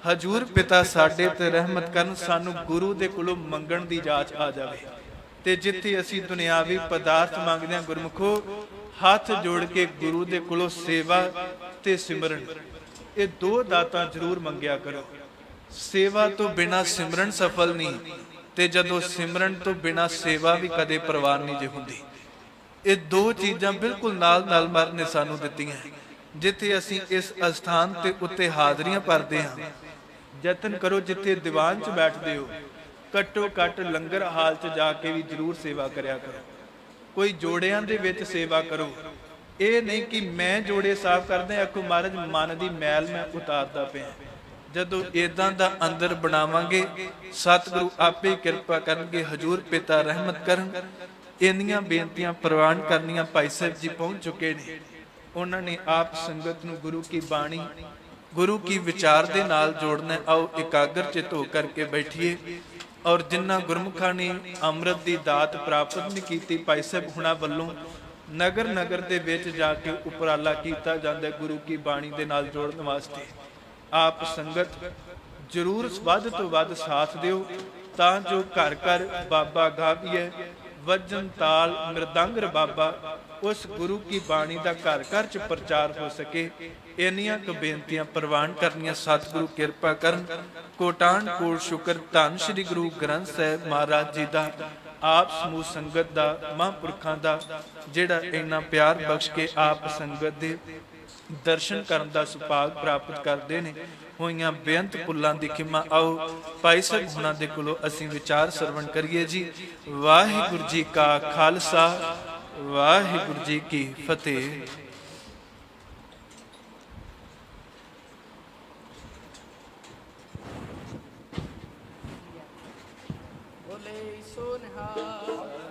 ਹਜੂਰ ਪਿਤਾ ਸਾਡੇ ਤੇ ਰਹਿਮਤ ਕਰਨ, ਸਾਨੂੰ ਗੁਰੂ ਦੇ ਕੋਲੋਂ ਮੰਗਣ ਦੀ ਜਾਚ ਆ ਜਾਵੇ। ਤੇ ਜਿੱਥੇ ਅਸੀਂ ਦੁਨਿਆਵੀ ਪਦਾਰਥ ਮੰਗਦੇ ਹਾਂ, ਗੁਰਮੁਖੋ ਹੱਥ ਜੋੜ ਕੇ ਗੁਰੂ ਦੇ ਕੋਲੋਂ ਸੇਵਾ ਤੇ ਸਿਮਰਨ, ਇਹ ਦੋ ਦਾਤਾਂ ਜ਼ਰੂਰ ਮੰਗਿਆ ਕਰੋ। ਸੇਵਾ ਤੋਂ ਬਿਨਾ ਸਿਮਰਨ ਸਫਲ ਨਹੀਂ, ਤੇ ਜਦੋਂ ਸਿਮਰਨ ਤੋਂ ਬਿਨਾ ਸੇਵਾ ਵੀ ਕਦੇ ਪ੍ਰਵਾਨ ਨਹੀਂ ਜੇ ਹੁੰਦੀ। ਇਹ ਦੋ ਚੀਜ਼ਾਂ ਬਿਲਕੁਲ ਨਾਲ ਨਾਲ ਮਰ ਨੇ ਸਾਨੂੰ ਦਿੱਤੀਆਂ। ਜਿੱਥੇ ਅਸੀਂ ਇਸ ਅਸਥਾਨ ਤੇ ਉੱਤੇ ਹਾਜ਼ਰੀਆਂ ਭਰਦੇ ਹਾਂ, ਯਤਨ ਕਰੋ ਜਿੱਥੇ ਦੀਵਾਨ 'ਚ ਬੈਠਦੇ ਹੋ, ਘੱਟੋ ਘੱਟ ਲੰਗਰ ਹਾਲ 'ਚ ਜਾ ਕੇ ਵੀ ਜ਼ਰੂਰ ਸੇਵਾ ਕਰਿਆ ਕਰੋ। ਕੋਈ ਜੋੜਿਆਂ ਦੇ ਵਿੱਚ ਸੇਵਾ ਕਰੋ। ਇਹ ਨਹੀਂ ਕਿ ਮੈਂ ਜੋੜੇ ਸਾਫ਼ ਕਰਦੇ, ਆਖੋ ਮਹਾਰਾਜ ਮਨ ਦੀ ਮੈਲ ਮੈਂ ਉਤਾਰਦਾ ਪਿਆ। ਜਦੋਂ ਇਦਾਂ ਦਾ ਅੰਦਰ ਬਣਾਵਾਂਗੇ, ਸਤਿਗੁਰੂ ਆਪੇ ਕਿਰਪਾ ਕਰਨਗੇ। ਹਜੂਰ ਪਿਤਾ ਰਹਿਮਤ ਕਰਨ। ਇੰਨੀਆਂ ਬੇਨਤੀਆਂ ਪ੍ਰਵਾਨ ਕਰਨੀਆਂ। ਭਾਈ ਸਾਹਿਬ ਜੀ ਪਹੁੰਚ ਚੁੱਕੇ ਨੇ। ਉਹਨਾਂ ਨੇ ਆਪ ਸੰਗਤ ਨੂੰ ਗੁਰੂ ਕੀ ਬਾਣੀ, ਗੁਰੂ ਕੀ ਵਿਚਾਰ ਦੇ ਨਾਲ ਜੋੜਨਾ। ਆਓ ਇਕਾਗਰ ਚਿਤ ਹੋ ਕਰਕੇ ਬੈਠੀਏ। ਔਰ ਜਿਨ੍ਹਾਂ ਗੁਰਮੁਖਾਂ ਨੇ ਅੰਮ੍ਰਿਤ ਦੀ ਦਾਤ ਪ੍ਰਾਪਤ ਨਹੀਂ ਕੀਤੀ, ਭਾਈ ਸਾਹਿਬ ਹੁਣਾਂ ਵੱਲੋਂ ਨਗਰ ਨਗਰ ਦੇ ਵਿੱਚ ਜਾ ਕੇ ਉਪਰਾਲਾ ਕੀਤਾ ਜਾਂਦਾ ਗੁਰੂ ਕੀ ਬਾਣੀ ਦੇ ਨਾਲ ਜੋੜਨ ਵਾਸਤੇ। ਆਪ ਸੰਗਤ ਜ਼ਰੂਰ ਵੱਧ ਤੋਂ ਵੱਧ ਸਾਥ ਦਿਓ, ਤਾਂ ਜੋ ਘਰ ਘਰ ਬਾਬਾ ਗਾਵੀਏ, ਵਜਨ ਤਾਲ ਮਿਰਦੰਗ ਰਬਾਬਾ, ਉਸ ਗੁਰੂ ਕੀ ਬਾਣੀ ਦਾ ਘਰ ਘਰ ਚ ਪ੍ਰਚਾਰ ਹੋ ਸਕੇ। ਇੰਨੀਆਂ ਕੁ ਬੇਨਤੀਆਂ ਪ੍ਰਵਾਨ ਕਰਨੀਆਂ। ਸਤਿਗੁਰੂ ਕਿਰਪਾ ਕਰਨ। ਕੋਟਾਨ ਕੋਟ ਸ਼ੁਕਰ ਧੰਨ ਸ੍ਰੀ ਗੁਰੂ ਗ੍ਰੰਥ ਸਾਹਿਬ ਮਹਾਰਾਜ ਜੀ ਦਾ, ਆਪ ਸਮੂਹ ਸੰਗਤ ਦਾ, ਮਹਾਂਪੁਰਖਾਂ ਦਾ, ਜਿਹੜਾ ਇੰਨਾ ਪਿਆਰ ਬਖਸ਼ ਕੇ ਆਪ ਸੰਗਤ ਦੇ ਦਰਸ਼ਨ ਕਰਨ ਦਾ ਸੁਭਾਗ ਪ੍ਰਾਪਤ ਕਰਦੇ ਨੇ। ਹੋਈਆਂ ਬੇਅੰਤ ਭੁੱਲਾਂ ਦੀ ਖਿਮਾ। ਆਓ ਭਾਈ ਸਾਹਿਬ ਹੁਣਾਂ ਦੇ ਕੋਲੋਂ ਅਸੀਂ ਵਿਚਾਰ ਸਰਵਣ ਕਰੀਏ ਜੀ। ਵਾਹਿਗੁਰੂ ਜੀ ਕਾ ਖਾਲਸਾ, ਵਾਹਿਗੁਰੂ ਜੀ ਕੀ ਫਤਿਹ। ਬੋਲੇ ਸੋ ਨਿਹਾਲ।